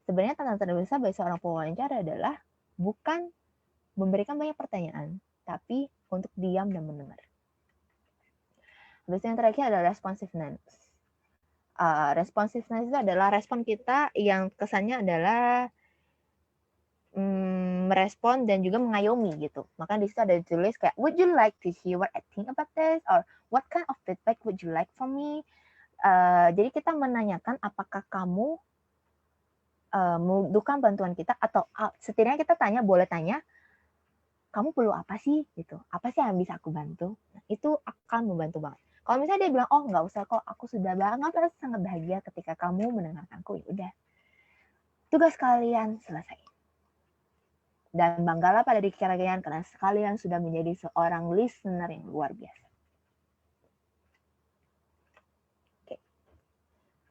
sebenarnya tantangan terbesar bagi seorang pewawancara adalah bukan memberikan banyak pertanyaan, tapi untuk diam dan mendengar. Habis yang terakhir adalah responsiveness. Responsiveness itu adalah respon kita yang kesannya adalah merespon dan juga mengayomi gitu. Maka di situ ada ditulis kayak, would you like to hear what I think about this? Or what kind of feedback would you like from me? Jadi kita menanyakan apakah kamu membutuhkan bantuan kita, atau setidaknya kita boleh tanya, kamu perlu apa sih gitu? Apa sih yang bisa aku bantu? Nah, itu akan membantu banget. Kalau misalnya dia bilang, oh nggak usah kok, aku sudah sangat bahagia ketika kamu mendengarkanku, ya udah. Tugas kalian selesai. Dan banggalah pada diri kalian karena kalian sudah menjadi seorang listener yang luar biasa. Oke.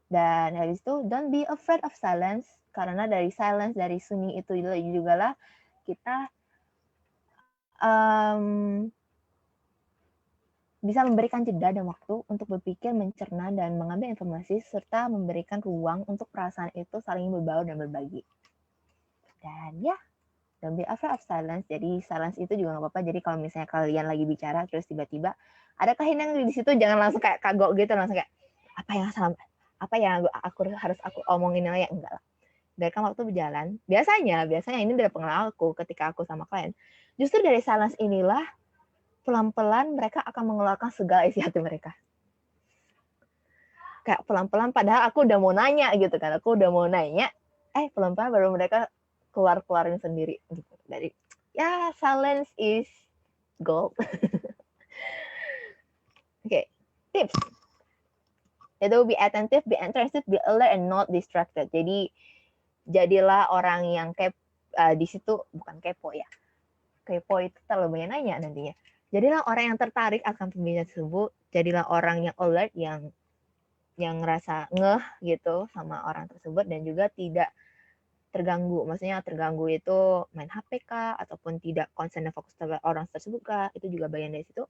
Dan habis itu, don't be afraid of silence, karena dari silence, dari sunyi itu juga lah kita bisa memberikan jeda dan waktu untuk berpikir, mencerna, dan mengambil informasi, serta memberikan ruang untuk perasaan itu saling berbaur dan berbagi. Dan ya, don't be afraid of silence. Jadi silence itu juga nggak apa-apa. Jadi kalau misalnya kalian lagi bicara, terus tiba-tiba ada keheningan di situ, jangan langsung kayak kagok gitu, langsung kayak, apa yang harus aku omongin lagi, enggak lah. Biarkan waktu berjalan. Biasanya ini dari pengalaman aku ketika aku sama klien, justru dari silence inilah pelan-pelan mereka akan mengeluarkan segala isi hati mereka. Kayak pelan-pelan, padahal aku udah mau nanya gitu kan. Pelan-pelan baru mereka keluarin sendiri. Gitu. Dari, ya, silence is gold. Oke, tips. Itu be attentive, be interested, be alert, and not distracted. Jadi, jadilah orang yang di situ, bukan kepo ya. Kepo itu terlalu banyak nanya nantinya. Jadilah orang yang tertarik akan pembicaraan tersebut. Jadilah orang yang alert, yang ngerasa ngeh gitu sama orang tersebut, dan juga tidak terganggu. Maksudnya terganggu itu main HP kah, ataupun tidak konsen dan fokus terhadap orang tersebut kah, itu juga bagian dari situ.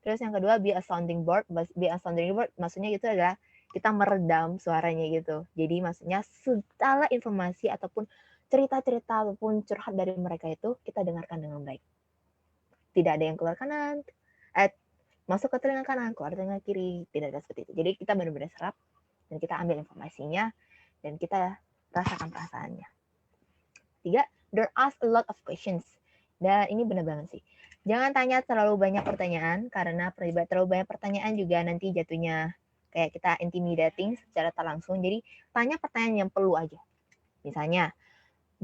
Terus yang kedua, be a sounding board. Maksudnya itu adalah kita meredam suaranya gitu. Jadi maksudnya segala informasi ataupun cerita-cerita ataupun curhat dari mereka itu kita dengarkan dengan baik. Tidak ada yang keluar kanan, masuk ke telinga kanan, keluar telinga kiri, tidak ada seperti itu. Jadi kita benar-benar serap dan kita ambil informasinya dan kita rasakan perasaannya. 3, don't ask a lot of questions. Dan ini benar banget sih. Jangan tanya terlalu banyak pertanyaan, karena terlalu banyak pertanyaan juga nanti jatuhnya kayak kita intimidating secara tak langsung. Jadi tanya pertanyaan yang perlu aja. Misalnya,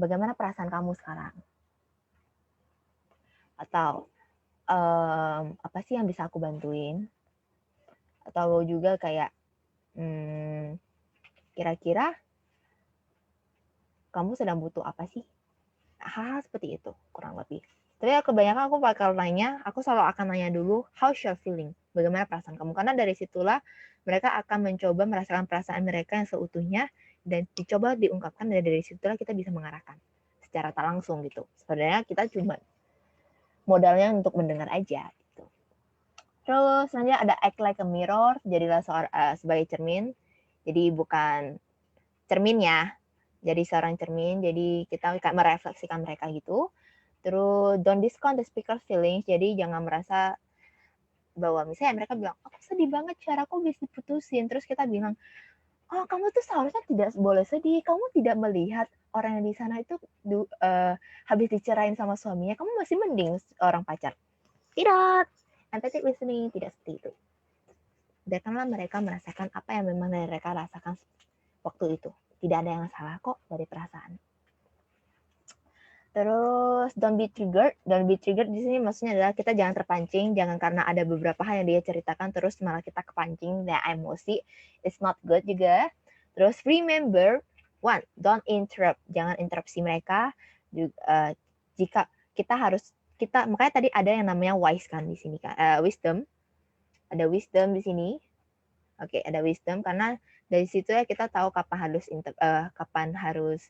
bagaimana perasaan kamu sekarang? Atau apa sih yang bisa aku bantuin? Atau juga kayak kira-kira kamu sedang butuh apa sih? Hal seperti itu kurang lebih. Tapi kebanyakan aku selalu akan nanya dulu, how's your feeling? Bagaimana perasaan kamu? Karena dari situlah mereka akan mencoba merasakan perasaan mereka yang seutuhnya dan dicoba diungkapkan, dan dari situlah kita bisa mengarahkan secara tak langsung gitu. Sebenarnya kita cuma modalnya untuk mendengar aja gitu. Terus selanjutnya ada act like a mirror, jadilah sebagai cermin. Jadi bukan cermin ya, jadi seorang cermin, jadi kita merefleksikan mereka gitu. Terus don't discount the speaker feelings, jadi jangan merasa bahwa misalnya mereka bilang, aku sedih banget cara aku bisa diputusin, terus kita bilang, oh kamu tuh seharusnya tidak boleh sedih, kamu tidak melihat orang yang di sana itu habis dicerain sama suaminya, kamu masih mending orang pacar. Tidak, empathic listening tidak seperti itu. Biarkanlah mereka merasakan apa yang memang mereka rasakan waktu itu. Tidak ada yang salah kok dari perasaan. Terus don't be triggered. Don't be triggered di sini maksudnya adalah kita jangan terpancing, jangan karena ada beberapa hal yang dia ceritakan terus malah kita kepancing dan emosi. It's not good juga. Terus remember, one, don't interrupt. Jangan interupsi mereka. Jika makanya tadi ada yang namanya wise kan di sini kan, wisdom. Ada wisdom di sini. Oke, ada wisdom karena dari situ ya kita tahu kapan harus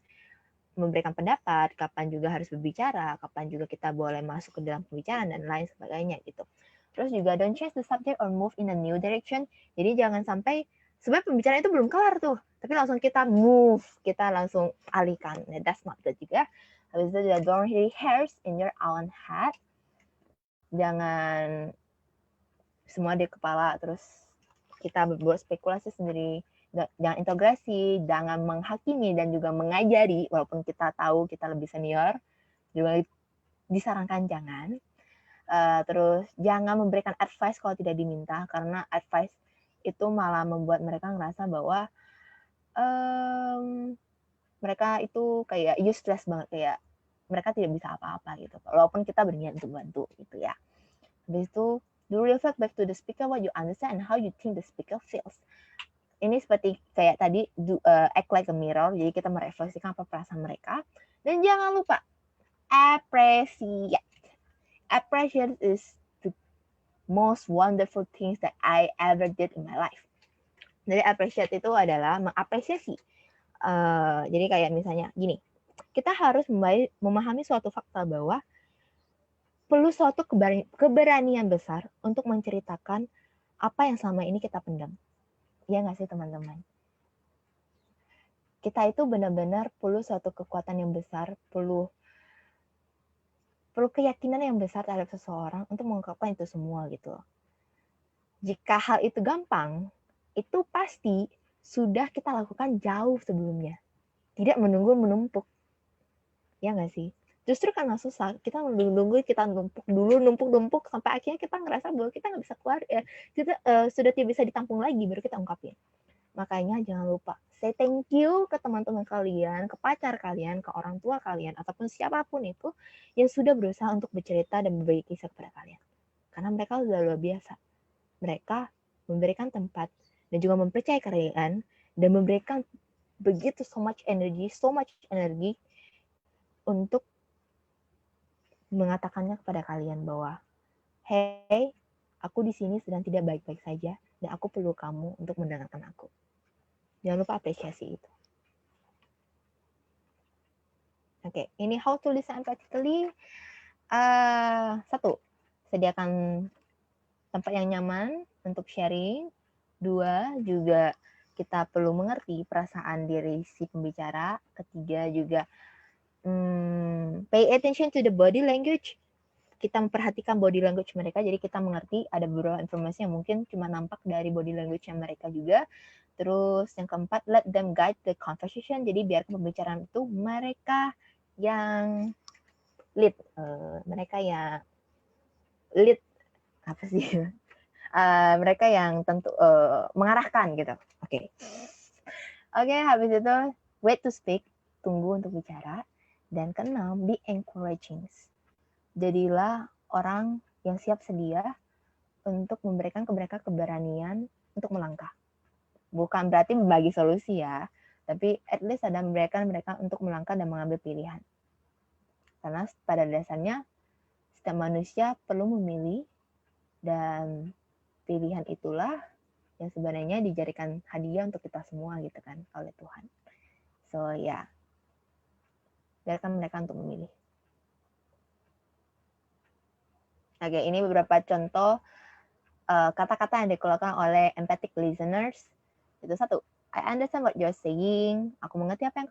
memberikan pendapat, kapan juga harus berbicara, kapan juga kita boleh masuk ke dalam pembicaraan dan lain sebagainya gitu. Terus juga don't change the subject or move in a new direction. Jadi jangan sampai sebenarnya pembicaraan itu belum kelar tuh, tapi langsung kita move, kita langsung alihkan. Nah, that's not good juga. Habis itu juga don't rehearse in your own head. Jangan semua di kepala terus kita berbuat spekulasi sendiri. Jangan integrasi, jangan menghakimi dan juga mengajari, walaupun kita tahu kita lebih senior, juga disarankan jangan. Terus jangan memberikan advice kalau tidak diminta, karena advice itu malah membuat mereka ngerasa bahwa mereka itu kayak useless banget, kayak mereka tidak bisa apa-apa gitu, walaupun kita berniat untuk bantu gitu ya. Habis itu, do reflect back to the speaker what you understand and how you think the speaker feels. Ini seperti kayak tadi act like a mirror, jadi kita merefleksikan apa perasaan mereka. Dan jangan lupa appreciate. Appreciate is the most wonderful things that I ever did in my life. Jadi appreciate itu adalah mengapresiasi. Jadi kayak misalnya gini, kita harus memahami suatu fakta bahwa perlu suatu keberanian besar untuk menceritakan apa yang selama ini kita pendam. Ya nggak sih teman-teman? Kita itu benar-benar perlu suatu kekuatan yang besar, perlu keyakinan yang besar terhadap seseorang untuk mengungkapkan itu semua gitu. Jika hal itu gampang, itu pasti sudah kita lakukan jauh sebelumnya. Tidak menunggu menumpuk. Ya nggak sih? Justru karena susah, kita menunggu, kita numpuk sampai akhirnya kita ngerasa bahwa kita nggak bisa keluar, kita sudah tidak bisa ditampung lagi, baru kita ungkapin. Makanya jangan lupa say thank you ke teman-teman kalian, ke pacar kalian, ke orang tua kalian, ataupun siapapun itu yang sudah berusaha untuk bercerita dan berbagi kisah kepada kalian. Karena mereka sudah luar biasa. Mereka memberikan tempat dan juga mempercayai kalian dan memberikan begitu so much energy untuk mengatakannya kepada kalian bahwa hey, aku di sini sedang tidak baik-baik saja dan aku perlu kamu untuk mendengarkan aku. Jangan lupa apresiasi itu. Oke, ini how to listen empathically. 1, sediakan tempat yang nyaman untuk sharing. 2, juga kita perlu mengerti perasaan diri si pembicara. 3 juga pay attention to the body language. Kita memperhatikan body language mereka, jadi kita mengerti ada beberapa informasi yang mungkin cuma nampak dari body language yang mereka juga. Terus yang keempat, let them guide the conversation. Jadi biar pembicaraan itu mereka yang lead. Mereka yang tentu mengarahkan gitu. Oke, habis itu wait to speak, tunggu untuk bicara. Dan keenam, be encouraging. Jadilah orang yang siap sedia untuk memberikan ke mereka keberanian untuk melangkah. Bukan berarti membagi solusi ya, tapi at least ada membiarkan mereka untuk melangkah dan mengambil pilihan. Karena pada dasarnya setiap manusia perlu memilih, dan pilihan itulah yang sebenarnya dijadikan hadiah untuk kita semua gitu kan oleh Tuhan. So ya, biarkan mereka untuk memilih. Oke, ini beberapa contoh kata-kata yang dikeluarkan oleh empathic listeners. Itu satu, I understand what you're saying. Aku mengerti apa yang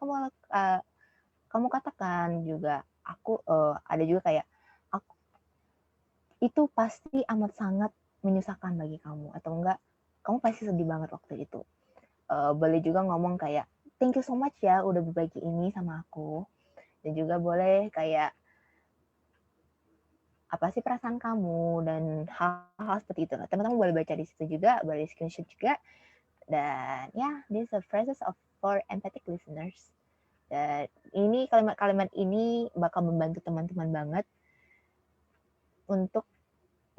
kamu katakan. Juga aku ada juga kayak aku itu pasti amat sangat menyusahkan bagi kamu, atau enggak kamu pasti sedih banget waktu itu. Boleh juga ngomong kayak thank you so much ya udah berbagi ini sama aku. Dan juga boleh kayak apa sih perasaan kamu dan hal-hal seperti itu. Teman-teman boleh baca di situ juga, boleh screenshot juga. Dan ya, this is a phrases of for empathic listeners. Dan ini kalimat-kalimat ini bakal membantu teman-teman banget untuk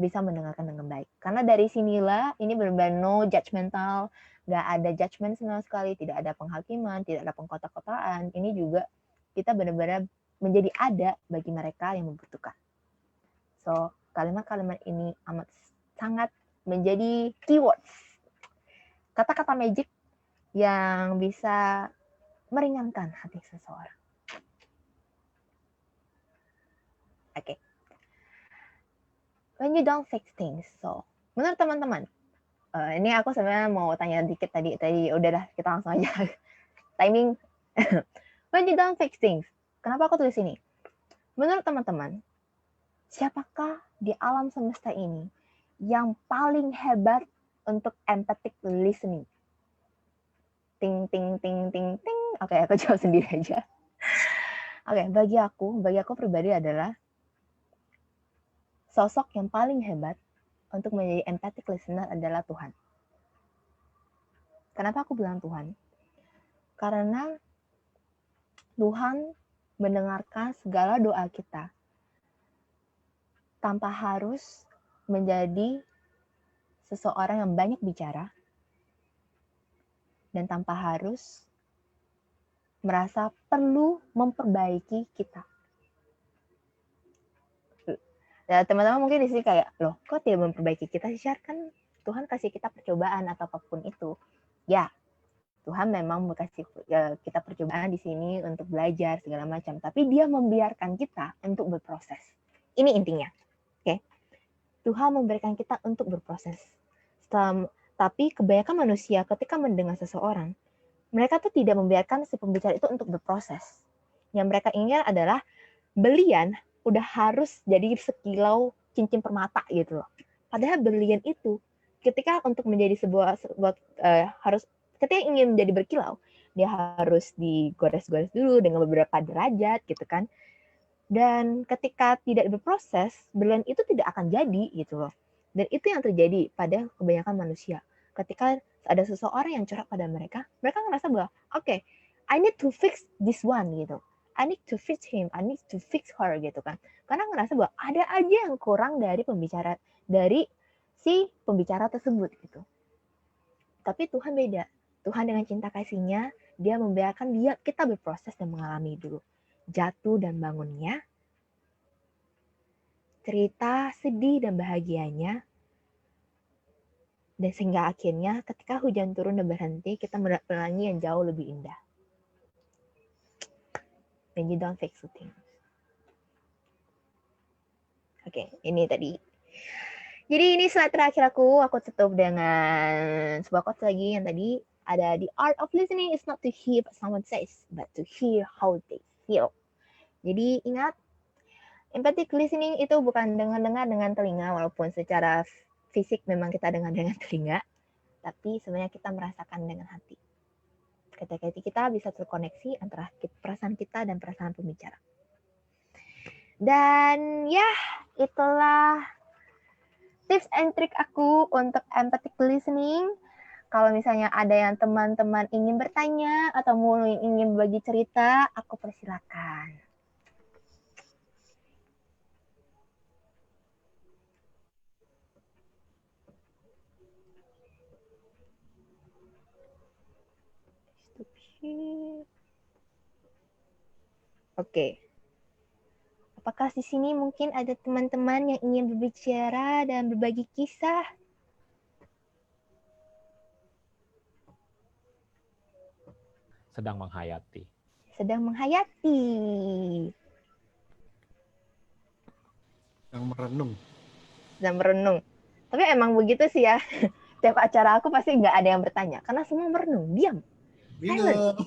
bisa mendengarkan dengan baik. Karena dari sinilah ini benar-benar no judgmental, nggak ada judgment sama sekali, tidak ada penghakiman, tidak ada pengkotak-kotaan. Ini juga kita benar-benar menjadi ada bagi mereka yang membutuhkan. So, kalimat-kalimat ini amat sangat menjadi keywords, kata-kata magic yang bisa meringankan hati seseorang. Oke. When you don't fix things. So, menurut teman-teman, ini aku sebenarnya mau tanya dikit tadi udahlah kita langsung aja. Timing. When you don't fix things. Kenapa aku tulis ini? Menurut teman-teman, siapakah di alam semesta ini yang paling hebat untuk empathic listening? Ting ting ting ting ting. Oke, aku jawab sendiri aja. Oke, bagi aku pribadi adalah sosok yang paling hebat untuk menjadi empathic listener adalah Tuhan. Kenapa aku bilang Tuhan? Karena Tuhan mendengarkan segala doa kita tanpa harus menjadi seseorang yang banyak bicara dan tanpa harus merasa perlu memperbaiki kita. Nah, teman-teman mungkin di sini kayak, loh kok tidak memperbaiki kita sih? Kan Tuhan kasih kita percobaan atau apapun itu. Ya, Tuhan memang kasih kita percobaan di sini untuk belajar segala macam. Tapi dia membiarkan kita untuk berproses. Ini intinya. Oke. Tuhan memberikan kita untuk berproses. Tapi kebanyakan manusia ketika mendengar seseorang, mereka tuh tidak membiarkan si pembicara itu untuk berproses. Yang mereka ingin adalah berlian udah harus jadi sekilau cincin permata gitu loh. Padahal berlian itu ketika untuk menjadi sebuah harus ketika ingin menjadi berkilau, dia harus digores-gores dulu dengan beberapa derajat gitu kan. Dan ketika tidak berproses, berlian itu tidak akan jadi gitu loh. Dan itu yang terjadi pada kebanyakan manusia. Ketika ada seseorang yang curhat pada mereka ngerasa bahwa okay, I need to fix this one gitu. I need to fix him, I need to fix her gitu kan. Karena ngerasa bahwa ada aja yang kurang dari si pembicara tersebut gitu. Tapi Tuhan beda. Tuhan dengan cinta kasih-Nya, dia membiarkan kita berproses dan mengalami dulu jatuh dan bangunnya, cerita sedih dan bahagianya, dan sehingga akhirnya ketika hujan turun dan berhenti, kita menerangi yang jauh lebih indah. When you don't fix things. Oke, ini tadi. Jadi ini slide terakhir aku tutup dengan sebuah quotes lagi yang tadi ada, the art of listening is not to hear what someone says, but to hear how they feel. Jadi ingat, empathic listening itu bukan dengar-dengar dengan telinga, walaupun secara fisik memang kita dengar dengan telinga, tapi sebenarnya kita merasakan dengan hati. Ketika kita bisa terkoneksi antara perasaan kita dan perasaan pembicara. Dan ya, itulah tips and trick aku untuk empathic listening. Kalau misalnya ada yang teman-teman ingin bertanya atau ingin bagi cerita, aku persilakan. Oke. Apakah di sini mungkin ada teman-teman yang ingin berbicara dan berbagi kisah? Sedang menghayati. Sedang menghayati. Yang merenung. Sedang merenung. Tapi emang begitu sih ya. Tiap acara aku pasti nggak ada yang bertanya. Karena semua merenung. Diam. Bingung.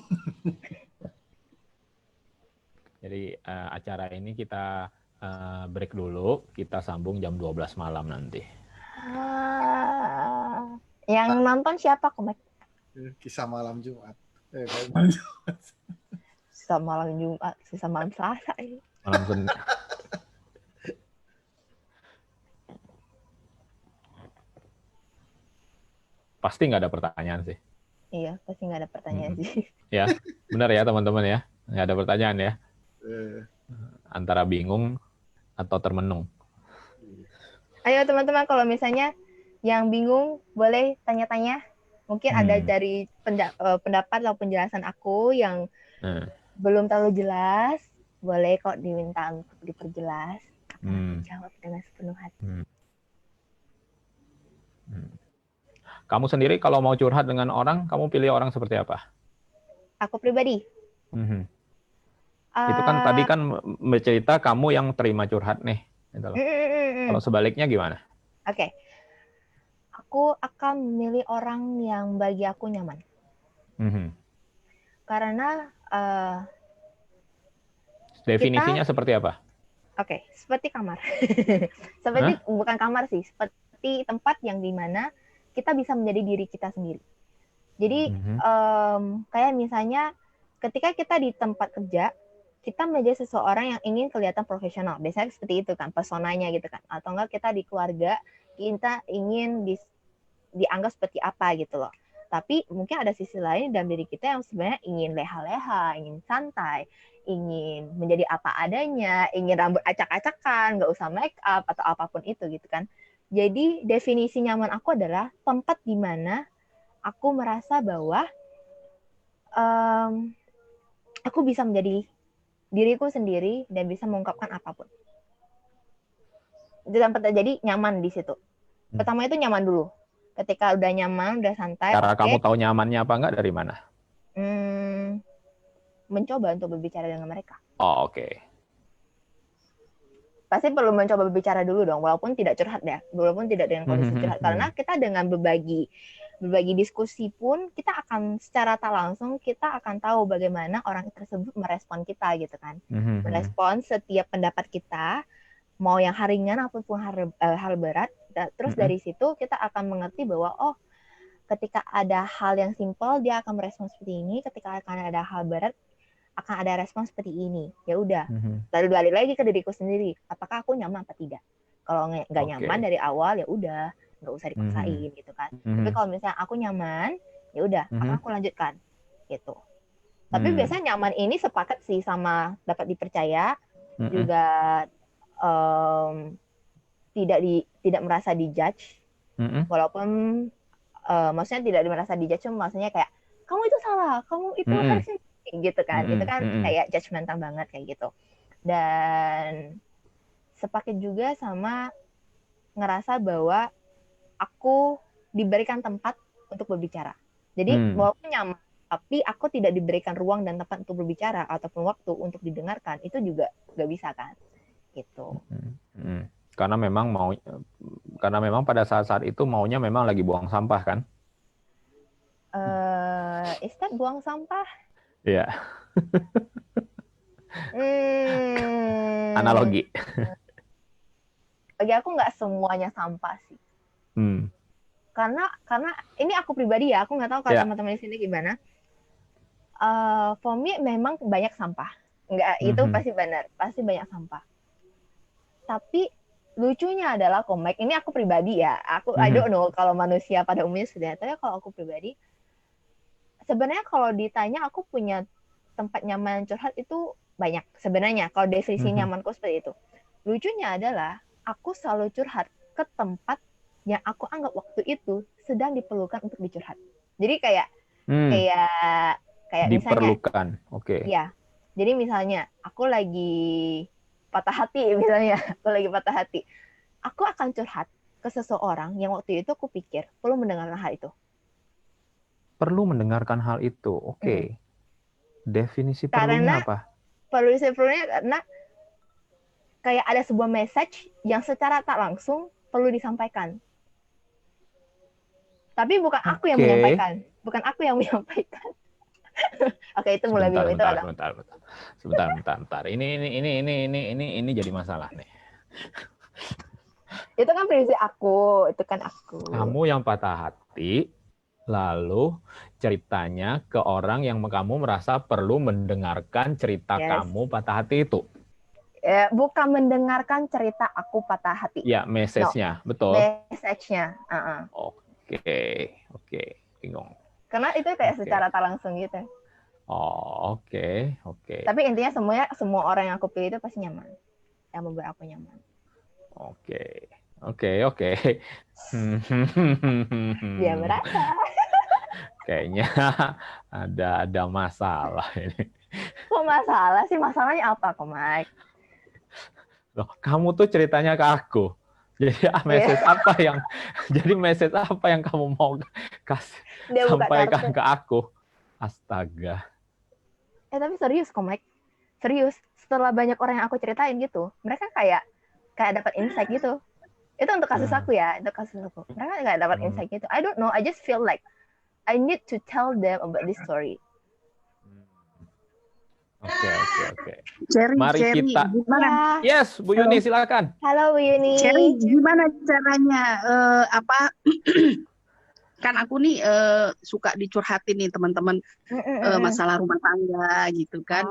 Jadi acara ini kita break dulu. Kita sambung jam 12 malam nanti. Yang nonton siapa, Komek? Kisah malam Jumat. Sisa malam Jumat, sisa malam Selasa. Malam Senin. Pasti nggak ada pertanyaan sih. Iya, pasti nggak ada pertanyaan sih. Ya, benar ya teman-teman ya. Nggak ada pertanyaan ya. Antara bingung atau termenung. Ayo teman-teman, kalau misalnya yang bingung boleh tanya-tanya. Mungkin ada dari pendapat atau penjelasan aku yang belum terlalu jelas. Boleh kok diminta untuk diperjelas. Akan jawab dengan sepenuh hati. Kamu sendiri kalau mau curhat dengan orang, kamu pilih orang seperti apa? Aku pribadi. Itu kan tadi kan bercerita kamu yang terima curhat nih. Gitu loh. Kalau sebaliknya gimana? Oke. Aku akan memilih orang yang bagi aku nyaman. Karena definisinya seperti apa? Oke, seperti kamar. Seperti bukan kamar sih, seperti tempat yang dimana kita bisa menjadi diri kita sendiri. Jadi kayak misalnya ketika kita di tempat kerja, kita menjadi seseorang yang ingin kelihatan profesional. Biasanya seperti itu kan, personanya gitu kan. Atau enggak kita di keluarga, kita ingin dianggap seperti apa gitu loh. Tapi mungkin ada sisi lain dalam diri kita yang sebenarnya ingin leha-leha, ingin santai, ingin menjadi apa adanya, ingin rambut acak-acakan, nggak usah make up atau apapun itu gitu kan. Jadi definisi nyaman aku adalah tempat di mana aku merasa bahwa aku bisa menjadi diriku sendiri dan bisa mengungkapkan apapun. Jadi nyaman di situ. Pertama itu nyaman dulu. Ketika udah nyaman, udah santai. Cara kamu tahu nyamannya apa enggak dari mana? Mencoba untuk berbicara dengan mereka. Oh, oke. Pasti perlu mencoba berbicara dulu dong, walaupun tidak curhat ya, walaupun tidak dengan kondisi curhat. Karena kita dengan berbagi diskusi pun, kita akan secara tak langsung, kita akan tahu bagaimana orang tersebut merespon kita gitu kan. Merespon setiap pendapat kita, mau yang ringan ataupun hal berat. Terus dari situ kita akan mengerti bahwa, oh, ketika ada hal yang simpel, dia akan merespon seperti ini. Ketika akan ada hal berat, akan ada respon seperti ini. Ya udah. Lalu balik lagi ke diriku sendiri. Apakah aku nyaman apa tidak? Kalau nggak nyaman dari awal, ya udah, nggak usah dipaksain gitu kan. Tapi kalau misalnya aku nyaman, ya udah, aku lanjutkan gitu. Tapi biasanya nyaman ini sepakat sih sama dapat dipercaya, juga tidak merasa dijudge, walaupun maksudnya tidak merasa dijudge, maksudnya kayak kamu itu salah, kamu itu harusnya gitu kan. Itu kan kayak judgmental banget kayak gitu. Dan sepaket juga sama ngerasa bahwa aku diberikan tempat untuk berbicara. Jadi walaupun nyaman, tapi aku tidak diberikan ruang dan tempat untuk berbicara ataupun waktu untuk didengarkan, itu juga nggak bisa kan gitu. Karena memang pada saat itu maunya memang lagi buang sampah kan? Is that buang sampah? Iya. Analogi. Bagi aku nggak semuanya sampah sih. Karena ini aku pribadi ya, aku nggak tahu kalau teman-teman di sini gimana. For me memang banyak sampah. Nggak, itu pasti benar, pasti banyak sampah. Tapi lucunya adalah Komek, ini aku pribadi ya, I don't know kalau manusia pada umumnya sebenarnya, tapi kalau aku pribadi, sebenarnya kalau ditanya aku punya tempat nyaman curhat itu banyak sebenarnya, kalau definisi nyamanku seperti itu. Lucunya adalah aku selalu curhat ke tempat yang aku anggap waktu itu sedang diperlukan untuk dicurhat. Jadi kayak Kayak misalnya, Diperlukan. Oke. ya. Jadi misalnya aku lagi patah hati misalnya, aku lagi patah hati. Aku akan curhat ke seseorang yang waktu itu aku pikir perlu mendengarkan hal itu. Perlu mendengarkan hal itu. Oke. Definisi Karena perlunya apa? perlunya karena kayak ada sebuah message yang secara tak langsung perlu disampaikan. Tapi bukan aku yang Oke. menyampaikan, bukan aku yang menyampaikan. Oke, itu mulai bingung. Itu ada. Sebentar. Ini jadi masalah nih. Itu kan prinsip aku, itu kan aku. Kamu yang patah hati, lalu ceritanya ke orang yang kamu merasa perlu mendengarkan cerita Yes. kamu patah hati itu. Bukan mendengarkan cerita aku patah hati. Ya, message-nya, betul. Message-nya. Oke, bingung. Karena itu kayak Oke. secara tak langsung gitu. Oh, oke. Tapi intinya semua orang yang aku pilih itu pasti nyaman. Yang membuat aku nyaman. Oke. Dia merasa. Kayaknya ada masalah ini. Kok masalah sih? Masalahnya apa kok, Mike? Loh, kamu tuh ceritanya ke aku. Jadi message apa yang kamu mau kasih Dia buka sampaikan kartu. ke aku? Astaga. Tapi serius kok, Mike. Serius. Setelah banyak orang yang aku ceritain gitu, mereka kayak dapat insight gitu. Itu untuk kasus aku ya, untuk kasus aku. Mereka kayak dapat insight gitu. I don't know, I just feel like I need to tell them about this story. Oke. Mari kita. Gimana? Yes, Bu Yuni, silakan. Halo Bu Yuni. Cherry, gimana caranya? Kan aku nih suka dicurhatin nih teman-teman masalah rumah tangga gitu kan.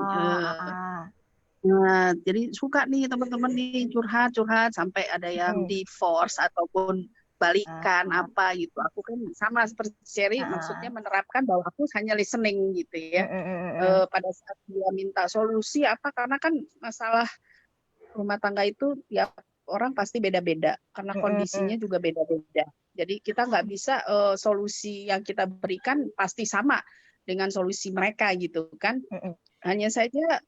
Nah, jadi suka nih teman-teman nih curhat sampai ada yang divorce ataupun balikan apa gitu. Aku kan sama seperti Cherry, maksudnya menerapkan bahwa aku hanya listening gitu ya. Pada saat dia minta solusi apa, karena kan masalah rumah tangga itu tiap orang pasti beda-beda karena kondisinya juga beda-beda. Jadi kita nggak bisa solusi yang kita berikan pasti sama dengan solusi mereka gitu kan. Hanya saja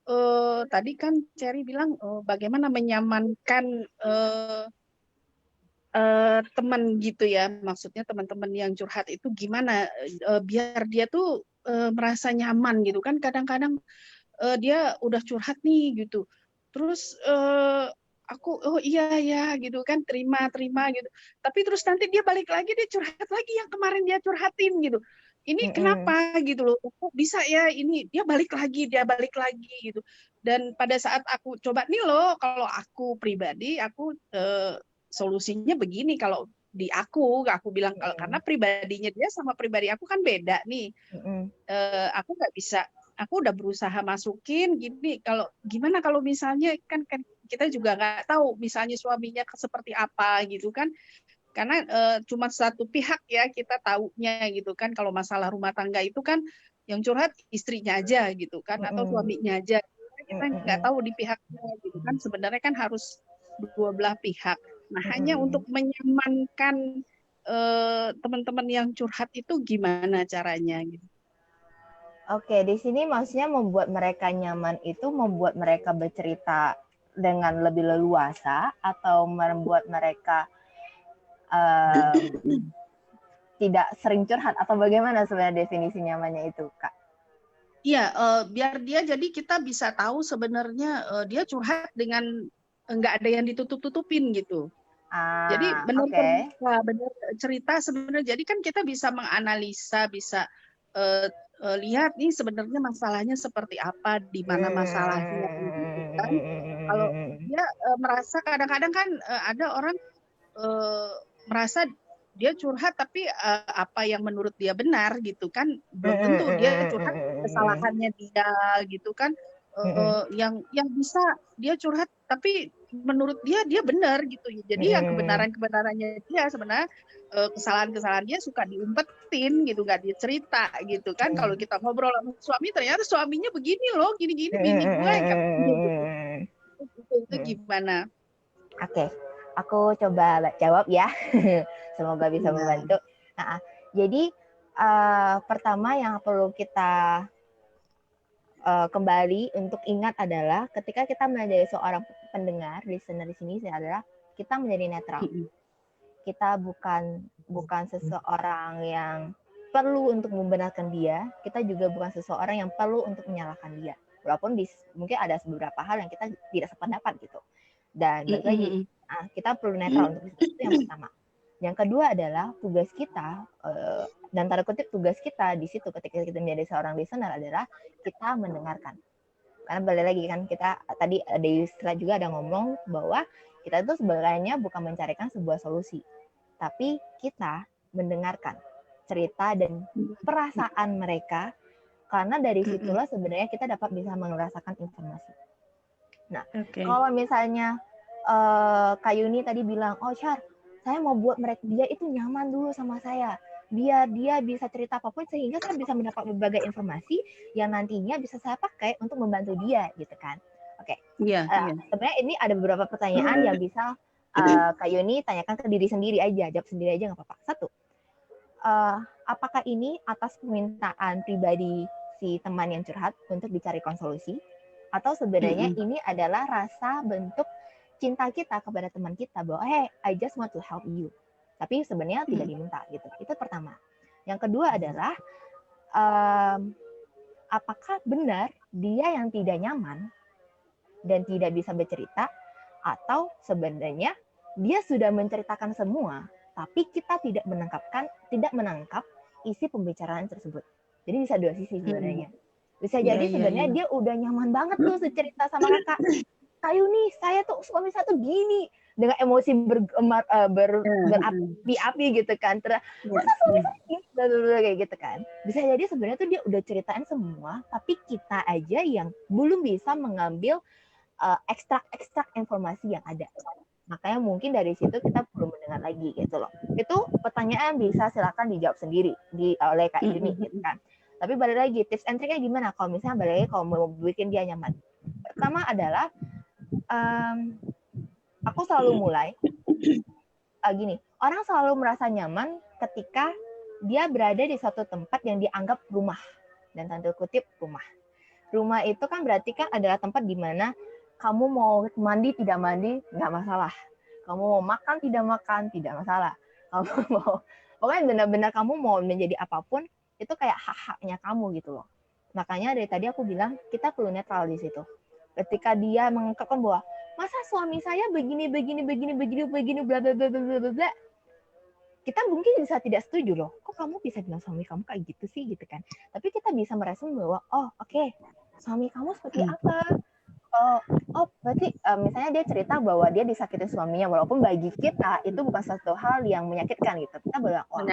tadi kan Cherry bilang bagaimana menyamankan teman gitu ya, maksudnya teman-teman yang curhat itu gimana biar dia tuh merasa nyaman gitu kan. Kadang-kadang dia udah curhat nih gitu, terus aku oh iya ya gitu kan, terima gitu, tapi terus nanti dia balik lagi, dia curhat lagi yang kemarin dia curhatin gitu. Ini kenapa gitu loh, kok bisa ya ini dia balik lagi gitu. Dan pada saat aku coba nih loh, kalau aku pribadi aku solusinya begini, kalau di aku bilang karena pribadinya dia sama pribadi aku kan beda nih. Aku nggak bisa, aku udah berusaha masukin gini, kalau gimana kalau misalnya kan kita juga nggak tahu misalnya suaminya seperti apa gitu kan, karena cuma satu pihak ya kita taunya gitu kan. Kalau masalah rumah tangga itu kan yang curhat istrinya aja gitu kan, atau suaminya aja, kita nggak tahu di pihaknya gitu kan. Sebenarnya kan harus dua belah pihak. Nah, hanya untuk menyamankan teman-teman yang curhat itu gimana caranya gitu. Oke, di sini maksudnya membuat mereka nyaman itu membuat mereka bercerita dengan lebih leluasa atau membuat mereka tidak sering curhat, atau bagaimana sebenarnya definisi nyamannya itu, Kak? Iya, biar dia jadi kita bisa tahu sebenarnya dia curhat dengan nggak ada yang ditutup-tutupin gitu. Jadi benar cerita sebenarnya. Jadi kan kita bisa menganalisa, bisa lihat nih sebenarnya masalahnya seperti apa, di mana masalahnya gitu kan. Kalau dia merasa kadang-kadang kan ada orang merasa dia curhat tapi apa yang menurut dia benar gitu kan, belum tentu dia curhat kesalahannya dia gitu kan. Yang bisa dia curhat tapi menurut dia benar gitu. Jadi yang kebenarannya dia sebenarnya kesalahan dia suka diumpetin gitu, nggak dicerita gitu kan. Kalau kita ngobrol sama suami, ternyata suaminya begini loh, gini bini gue gitu. Itu gimana? Oke, aku coba jawab ya. Semoga bisa membantu. Nah, jadi pertama yang perlu kita kembali untuk ingat adalah ketika kita menjadi seorang pendengar, listener di sini adalah kita menjadi netral. Kita bukan seseorang yang perlu untuk membenarkan dia, kita juga bukan seseorang yang perlu untuk menyalahkan dia. Walaupun mungkin ada beberapa hal yang kita tidak sependapat gitu. Dan balik lagi, kita perlu netral untuk itu yang pertama. Yang kedua adalah tugas kita, dan tanda kutip tugas kita di situ ketika kita menjadi seorang listener adalah kita mendengarkan. Karena balik lagi kan kita tadi ada istilah juga ada ngomong bahwa kita itu sebenarnya bukan mencarikan sebuah solusi, tapi kita mendengarkan cerita dan perasaan mereka, karena dari situlah sebenarnya kita dapat bisa merasakan informasi. Nah, kalau misalnya Kak Yuni tadi bilang, oh Char, saya mau buat dia itu nyaman dulu sama saya, biar dia bisa cerita apapun sehingga saya bisa mendapat berbagai informasi yang nantinya bisa saya pakai untuk membantu dia, gitu kan? Oke. Sebenarnya ini ada beberapa pertanyaan yang bisa Kak Yuni tanyakan ke diri sendiri aja, jawab sendiri aja nggak apa-apa. Satu, apakah ini atas permintaan pribadi si teman yang curhat untuk dicarikan solusi, atau sebenarnya ini adalah rasa bentuk cinta kita kepada teman kita bahwa hey, I just want to help you, tapi sebenarnya tidak diminta gitu. Itu pertama. Yang kedua adalah apakah benar dia yang tidak nyaman dan tidak bisa bercerita, atau sebenarnya dia sudah menceritakan semua tapi kita tidak menangkap isi pembicaraan tersebut. Jadi bisa dua sisi sebenarnya. Bisa jadi sebenarnya dia udah nyaman banget tuh cerita sama kakak. Kayu nih, saya tuh suami saya tuh gini, dengan emosi berapi-api gitu kan. Masa suami saya gini? Kayak gitu kan. Bisa jadi sebenarnya tuh dia udah ceritain semua, tapi kita aja yang belum bisa mengambil ekstrak-ekstrak informasi yang ada. Makanya mungkin dari situ kita perlu mendengar lagi gitu loh. Itu pertanyaan bisa silakan dijawab sendiri oleh Kak Yuni gitu kan. Tapi balik lagi, tips and triknya gimana kalau misalnya balik lagi kalau mau bikin dia nyaman. Pertama adalah aku selalu mulai gini, orang selalu merasa nyaman ketika dia berada di suatu tempat yang dianggap rumah, dan tanda kutip rumah. Rumah itu kan berarti kan adalah tempat di mana kamu mau mandi tidak mandi nggak masalah, kamu mau makan tidak masalah, kamu mau pokoknya benar-benar kamu mau menjadi apapun itu kayak hak-haknya kamu gitu loh. Makanya dari tadi aku bilang kita perlu netral di situ. Ketika dia mengungkapkan bahwa masa suami saya begini bla bla bla bla bla, kita mungkin bisa tidak setuju loh. Kok kamu bisa bilang suami kamu kayak gitu sih gitu kan? Tapi kita bisa merespon bahwa oh oke, suami kamu seperti apa? Oh berarti misalnya dia cerita bahwa dia disakitin suaminya, walaupun bagi kita itu bukan satu hal yang menyakitkan gitu. Kita bilang oh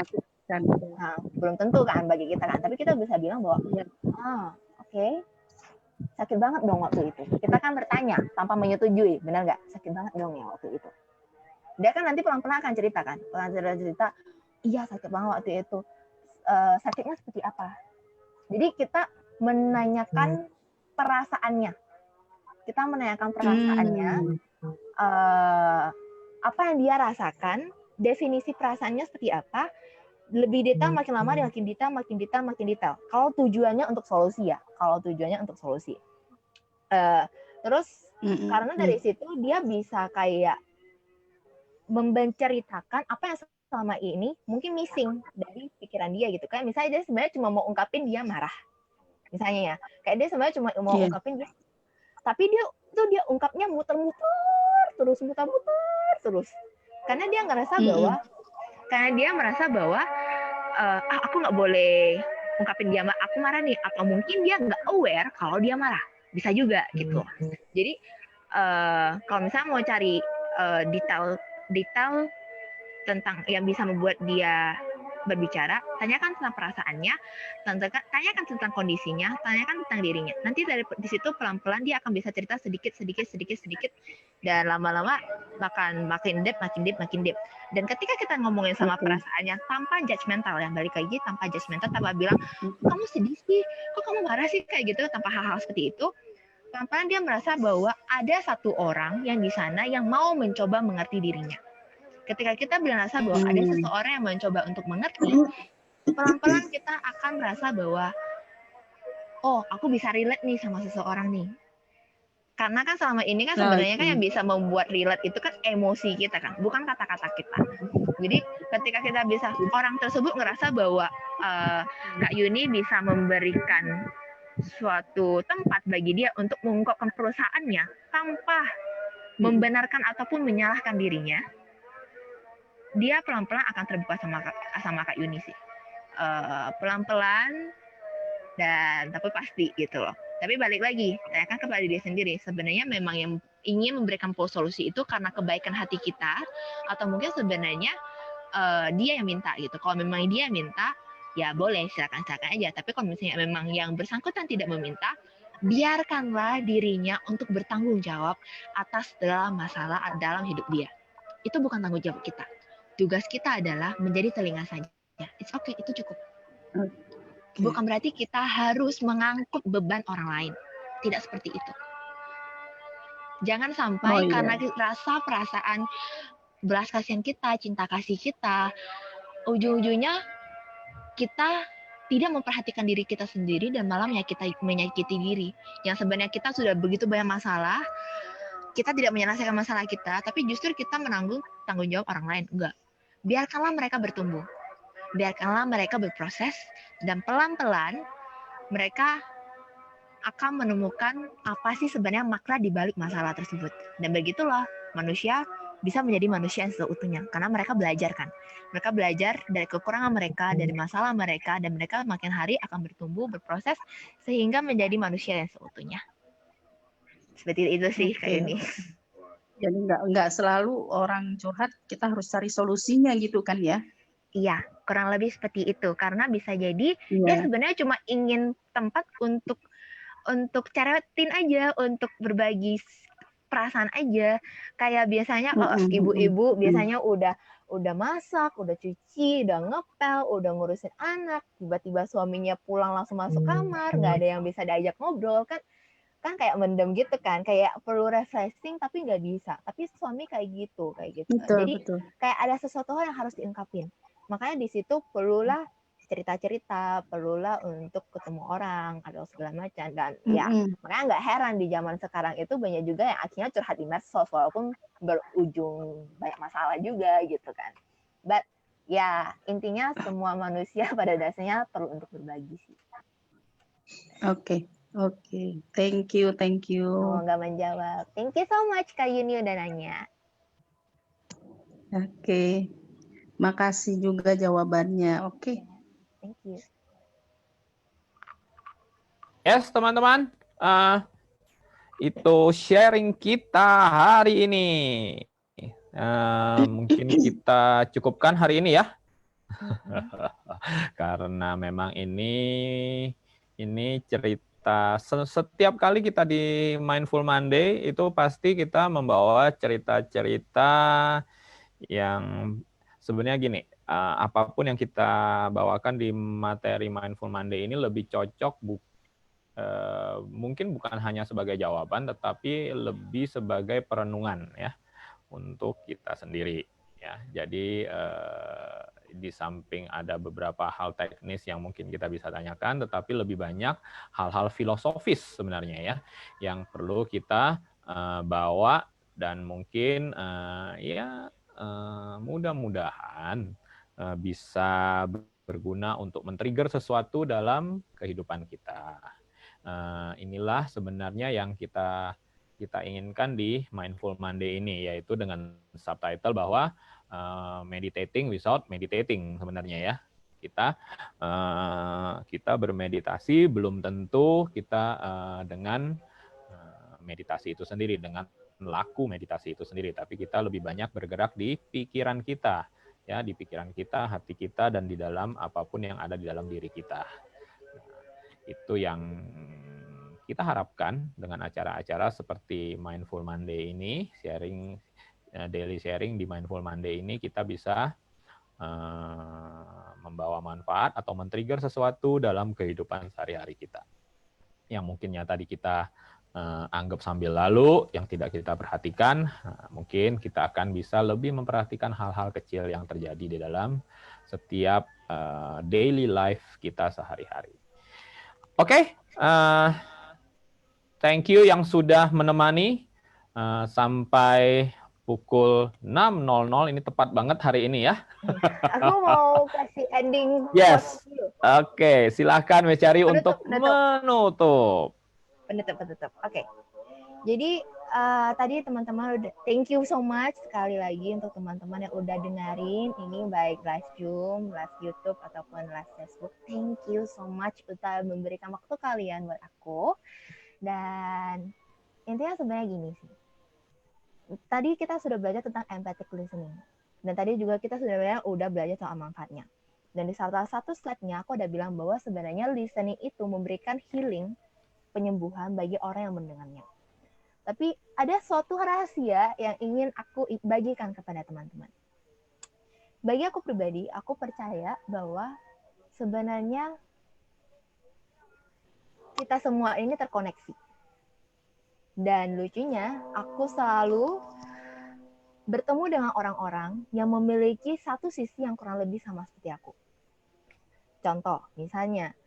belum tentu kan bagi kita kan. Tapi kita bisa bilang bahwa oke. Sakit banget dong waktu itu. Kita kan bertanya tanpa menyetujui, benar nggak? Sakit banget dong ya waktu itu. Dia kan nanti pelan-pelan akan cerita kan, cerita, iya sakit banget waktu itu. Sakitnya seperti apa? Jadi kita menanyakan perasaannya. Kita menanyakan perasaannya, apa yang dia rasakan, definisi perasaannya seperti apa. Lebih detail makin lama dia makin detail. Kalau tujuannya untuk solusi ya, terus karena dari situ dia bisa kayak menceritakan apa yang selama ini mungkin missing dari pikiran dia gitu kan. Misalnya dia sebenarnya cuma mau ungkapin dia marah, misalnya ya, kayak dia sebenarnya cuma mau ungkapin dia, tapi dia ungkapnya muter-muter terus, karena dia merasa bahwa aku nggak boleh ungkapin dia aku marah nih, atau mungkin dia nggak aware kalau dia marah, bisa juga gitu. Jadi kalau misalnya mau cari detail tentang yang bisa membuat dia berbicara, tanyakan tentang perasaannya, tanyakan tentang kondisinya, tanyakan tentang dirinya. Nanti di situ pelan-pelan dia akan bisa cerita sedikit, dan lama-lama makin deep. Dan ketika kita ngomongin sama perasaannya tanpa judgmental, yang balik lagi tanpa judgmental, tanpa bilang kamu sedih sih, kok kamu marah sih kayak gitu, tanpa hal-hal seperti itu, pelan-pelan dia merasa bahwa ada satu orang yang di sana yang mau mencoba mengerti dirinya. Ketika kita merasa bahwa ada seseorang yang mencoba untuk mengerti, pelan-pelan kita akan merasa bahwa oh aku bisa relate nih sama seseorang nih. Karena kan selama ini kan Nah, sebenarnya kan itu. yang bisa membuat relate itu kan emosi kita kan, bukan kata-kata kita. Jadi ketika kita bisa, orang tersebut ngerasa bahwa Kak Yuni bisa memberikan suatu tempat bagi dia untuk mengungkapkan perusahaannya tanpa membenarkan ataupun menyalahkan dirinya, dia pelan-pelan akan terbuka sama Kak Yuni sih. Pelan-pelan dan tapi pasti gitu loh. Tapi balik lagi, tanyakan kepada diri sendiri. Sebenarnya memang yang ingin memberikan solusi itu karena kebaikan hati kita, atau mungkin sebenarnya dia yang minta gitu. Kalau memang dia minta, ya boleh silakan aja. Tapi kalau misalnya memang yang bersangkutan tidak meminta, biarkanlah dirinya untuk bertanggung jawab atas segala masalah dalam hidup dia. Itu bukan tanggung jawab kita. Tugas kita adalah menjadi telinga saja. It's okay, itu cukup. Bukan berarti kita harus mengangkut beban orang lain. Tidak seperti itu. Jangan sampai karena rasa perasaan belas kasihan kita, cinta kasih kita, ujung-ujungnya kita tidak memperhatikan diri kita sendiri dan malah menyakiti diri. Yang sebenarnya kita sudah begitu banyak masalah, kita tidak menyelesaikan masalah kita, tapi justru kita menanggung tanggung jawab orang lain. Enggak. Biarkanlah mereka bertumbuh. Biarkanlah mereka berproses, dan pelan-pelan mereka akan menemukan apa sih sebenarnya makna di balik masalah tersebut. Dan begitulah manusia bisa menjadi manusia yang seutuhnya. Karena mereka belajar kan. Mereka belajar dari kekurangan mereka, dari masalah mereka, dan mereka makin hari akan bertumbuh, berproses, sehingga menjadi manusia yang seutuhnya. Seperti itu sih kayak ini. Jadi nggak selalu orang curhat kita harus cari solusinya gitu kan ya? Iya, kurang lebih seperti itu. Karena bisa jadi dia sebenarnya cuma ingin tempat untuk cerewetin aja, untuk berbagi perasaan aja. Kayak biasanya kalau ibu-ibu biasanya udah masak, udah cuci, udah ngepel, udah ngurusin anak, tiba-tiba suaminya pulang langsung masuk kamar, nggak ada yang bisa diajak ngobrol kan kayak mendem gitu kan, kayak perlu refreshing tapi nggak bisa. Tapi suami kayak gitu. Jadi kayak ada sesuatu hal yang harus diungkapin. Makanya di situ perlulah cerita-cerita, perlulah untuk ketemu orang atau segala macam. Dan ya makanya nggak heran di zaman sekarang itu banyak juga yang akhirnya curhat di medsos walaupun berujung banyak masalah juga gitu kan. But ya intinya semua manusia pada dasarnya perlu untuk berbagi sih. Oke, thank you. Nggak menjawab. Thank you so much Kak Yuni udah nanya. Oke. Makasih juga jawabannya. Oke. Thank you. Yes, teman-teman. Itu sharing kita hari ini. Mungkin kita cukupkan hari ini ya. Karena memang ini cerita setiap kali kita di Mindful Monday itu pasti kita membawa cerita-cerita yang sebenarnya gini, apapun yang kita bawakan di materi Mindful Monday ini lebih cocok mungkin bukan hanya sebagai jawaban tetapi lebih sebagai perenungan ya untuk kita sendiri ya. Jadi di samping ada beberapa hal teknis yang mungkin kita bisa tanyakan, tetapi lebih banyak hal-hal filosofis sebenarnya ya yang perlu kita bawa dan mungkin mudah-mudahan bisa berguna untuk men-trigger sesuatu dalam kehidupan kita. Inilah sebenarnya yang kita inginkan di Mindful Monday ini, yaitu dengan subtitle bahwa meditating without meditating sebenarnya ya. Kita bermeditasi belum tentu kita dengan meditasi itu sendiri, dengan laku meditasi itu sendiri, tapi kita lebih banyak bergerak di pikiran kita, ya, di pikiran kita, hati kita, dan di dalam apapun yang ada di dalam diri kita. Itu yang kita harapkan dengan acara-acara seperti Mindful Monday ini, daily sharing di Mindful Monday ini, kita bisa membawa manfaat atau men-trigger sesuatu dalam kehidupan sehari-hari kita. Yang mungkinnya tadi kita anggap sambil lalu, yang tidak kita perhatikan, mungkin kita akan bisa lebih memperhatikan hal-hal kecil yang terjadi di dalam setiap daily life kita sehari-hari. Oke, Eh, thank you yang sudah menemani sampai pukul 6.00. Ini tepat banget hari ini ya. Aku mau kasih ending Yes. quotes dulu. Oke, silakan Miss Chari Penutup, untuk menutup. Penutup. Oke. Jadi tadi teman-teman udah thank you so much sekali lagi untuk teman-teman yang udah dengerin ini baik live Zoom, live YouTube ataupun live Facebook. Thank you so much udah memberikan waktu kalian buat aku. Dan intinya sebenarnya gini sih. Tadi kita sudah belajar tentang empathic listening. Dan tadi juga kita sebenarnya udah belajar soal manfaatnya. Dan di salah satu slide-nya aku udah bilang bahwa sebenarnya listening itu memberikan healing, penyembuhan bagi orang yang mendengarnya. Tapi ada suatu rahasia yang ingin aku bagikan kepada teman-teman. Bagi aku pribadi, aku percaya bahwa sebenarnya kita semua ini terkoneksi. Dan lucunya, aku selalu bertemu dengan orang-orang yang memiliki satu sisi yang kurang lebih sama seperti aku. Contoh, misalnya,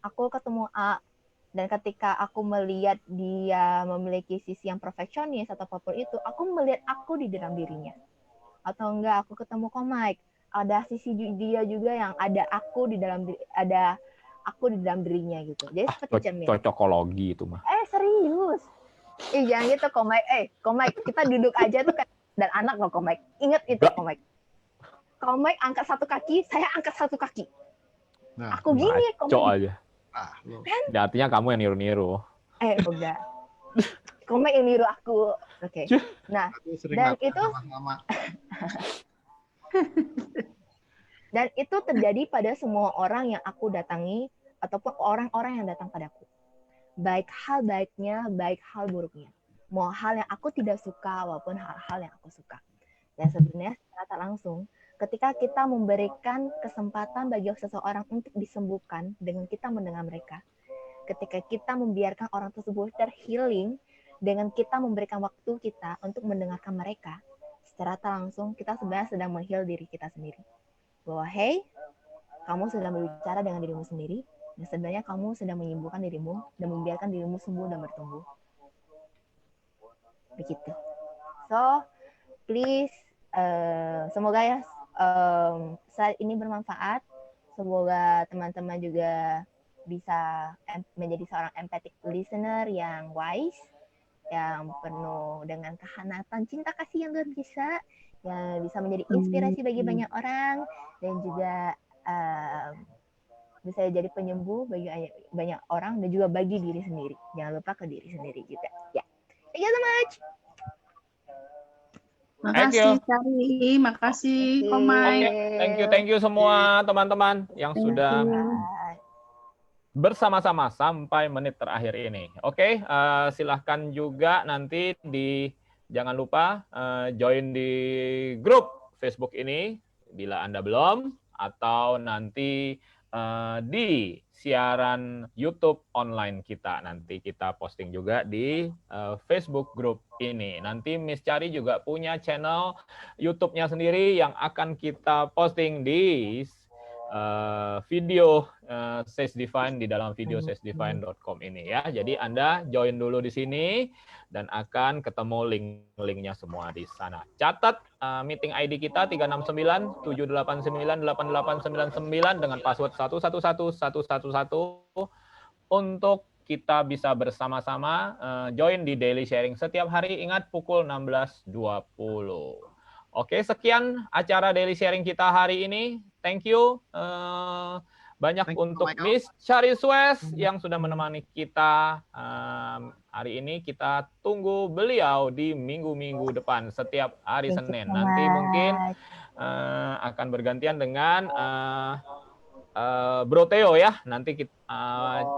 aku ketemu A, dan ketika aku melihat dia memiliki sisi yang perfeksionis atau apapun itu, aku melihat aku di dalam dirinya. Atau enggak, aku ketemu Komik, ada sisi dia juga yang ada aku di dalam dirinya gitu. Jadi seperti cermin. Cocokologi itu mah. Serius. Jangan gitu Komik, kita duduk aja tuh dan anak loh Komik. Ingat itu Komik. Komik angkat satu kaki, saya angkat satu kaki. Nah, aku gini Komik. aja. Artinya kamu yang niru-niru. Udah. Komik yang niru aku. Oke. Nah, dan itu dan itu terjadi pada semua orang yang aku datangi ataupun orang-orang yang datang padaku. Baik hal baiknya, baik hal buruknya. Mau hal yang aku tidak suka maupun hal-hal yang aku suka. Dan sebenarnya secara tak langsung, ketika kita memberikan kesempatan bagi seseorang untuk disembuhkan dengan kita mendengar mereka, ketika kita membiarkan orang tersebut terhealing dengan kita memberikan waktu kita untuk mendengarkan mereka, secara tak langsung kita sebenarnya sedang mengheal diri kita sendiri. Bahwa hey, kamu sedang berbicara dengan dirimu sendiri, dan sebenarnya kamu sedang menyembuhkan dirimu dan membiarkan dirimu sembuh dan bertumbuh. Begitu. So, please, semoga ya saat ini bermanfaat. Semoga teman-teman juga bisa menjadi seorang empathic listener yang wise, yang penuh dengan kehanatan cinta kasih yang luar biasa, yang bisa menjadi inspirasi bagi banyak orang, dan juga bisa jadi penyembuh bagi banyak orang, dan juga bagi diri sendiri. Jangan lupa ke diri sendiri juga. Ya. Thank you so much. Makasih Chari, makasih Komai. Thank you semua teman-teman yang sudah bersama-sama sampai menit terakhir ini. Oke, silahkan juga nanti jangan lupa join di grup Facebook ini bila Anda belum, atau nanti di siaran YouTube online kita. Nanti kita posting juga di Facebook group ini. Nanti Miss Chari juga punya channel YouTube-nya sendiri yang akan kita posting di video Says Divine di dalam video saysdivine.com ini ya. Jadi Anda join dulu di sini dan akan ketemu link-linknya semua di sana. Catat meeting ID kita 369-789-8899 dengan password 111111 untuk kita bisa bersama-sama join di daily sharing setiap hari. Ingat pukul 16.20. Oke, sekian acara daily sharing kita hari ini. Thank you banyak untuk Miss Chari Suez yang sudah menemani kita hari ini. Kita tunggu beliau di minggu-minggu depan setiap hari Senin. Nanti mungkin akan bergantian dengan Bro Theo ya. Nanti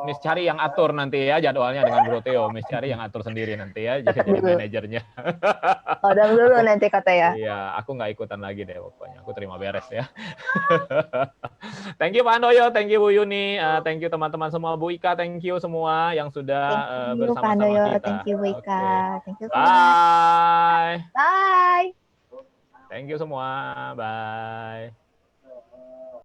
Miss Chari yang atur nanti ya jadwalnya dengan Bro Theo. Miss Chari yang atur sendiri nanti ya, jadi manajernya. Udah dulu nanti kata ya. Iya, aku nggak ikutan lagi deh pokoknya. Aku terima beres ya. Thank you Pak Andoyo, thank you Bu Yuni, thank you teman-teman semua, Bu Ika, thank you semua yang sudah bersama-sama kita. Thank you Bu Ika, thank you semua. Bye. Bye. Thank you semua, bye.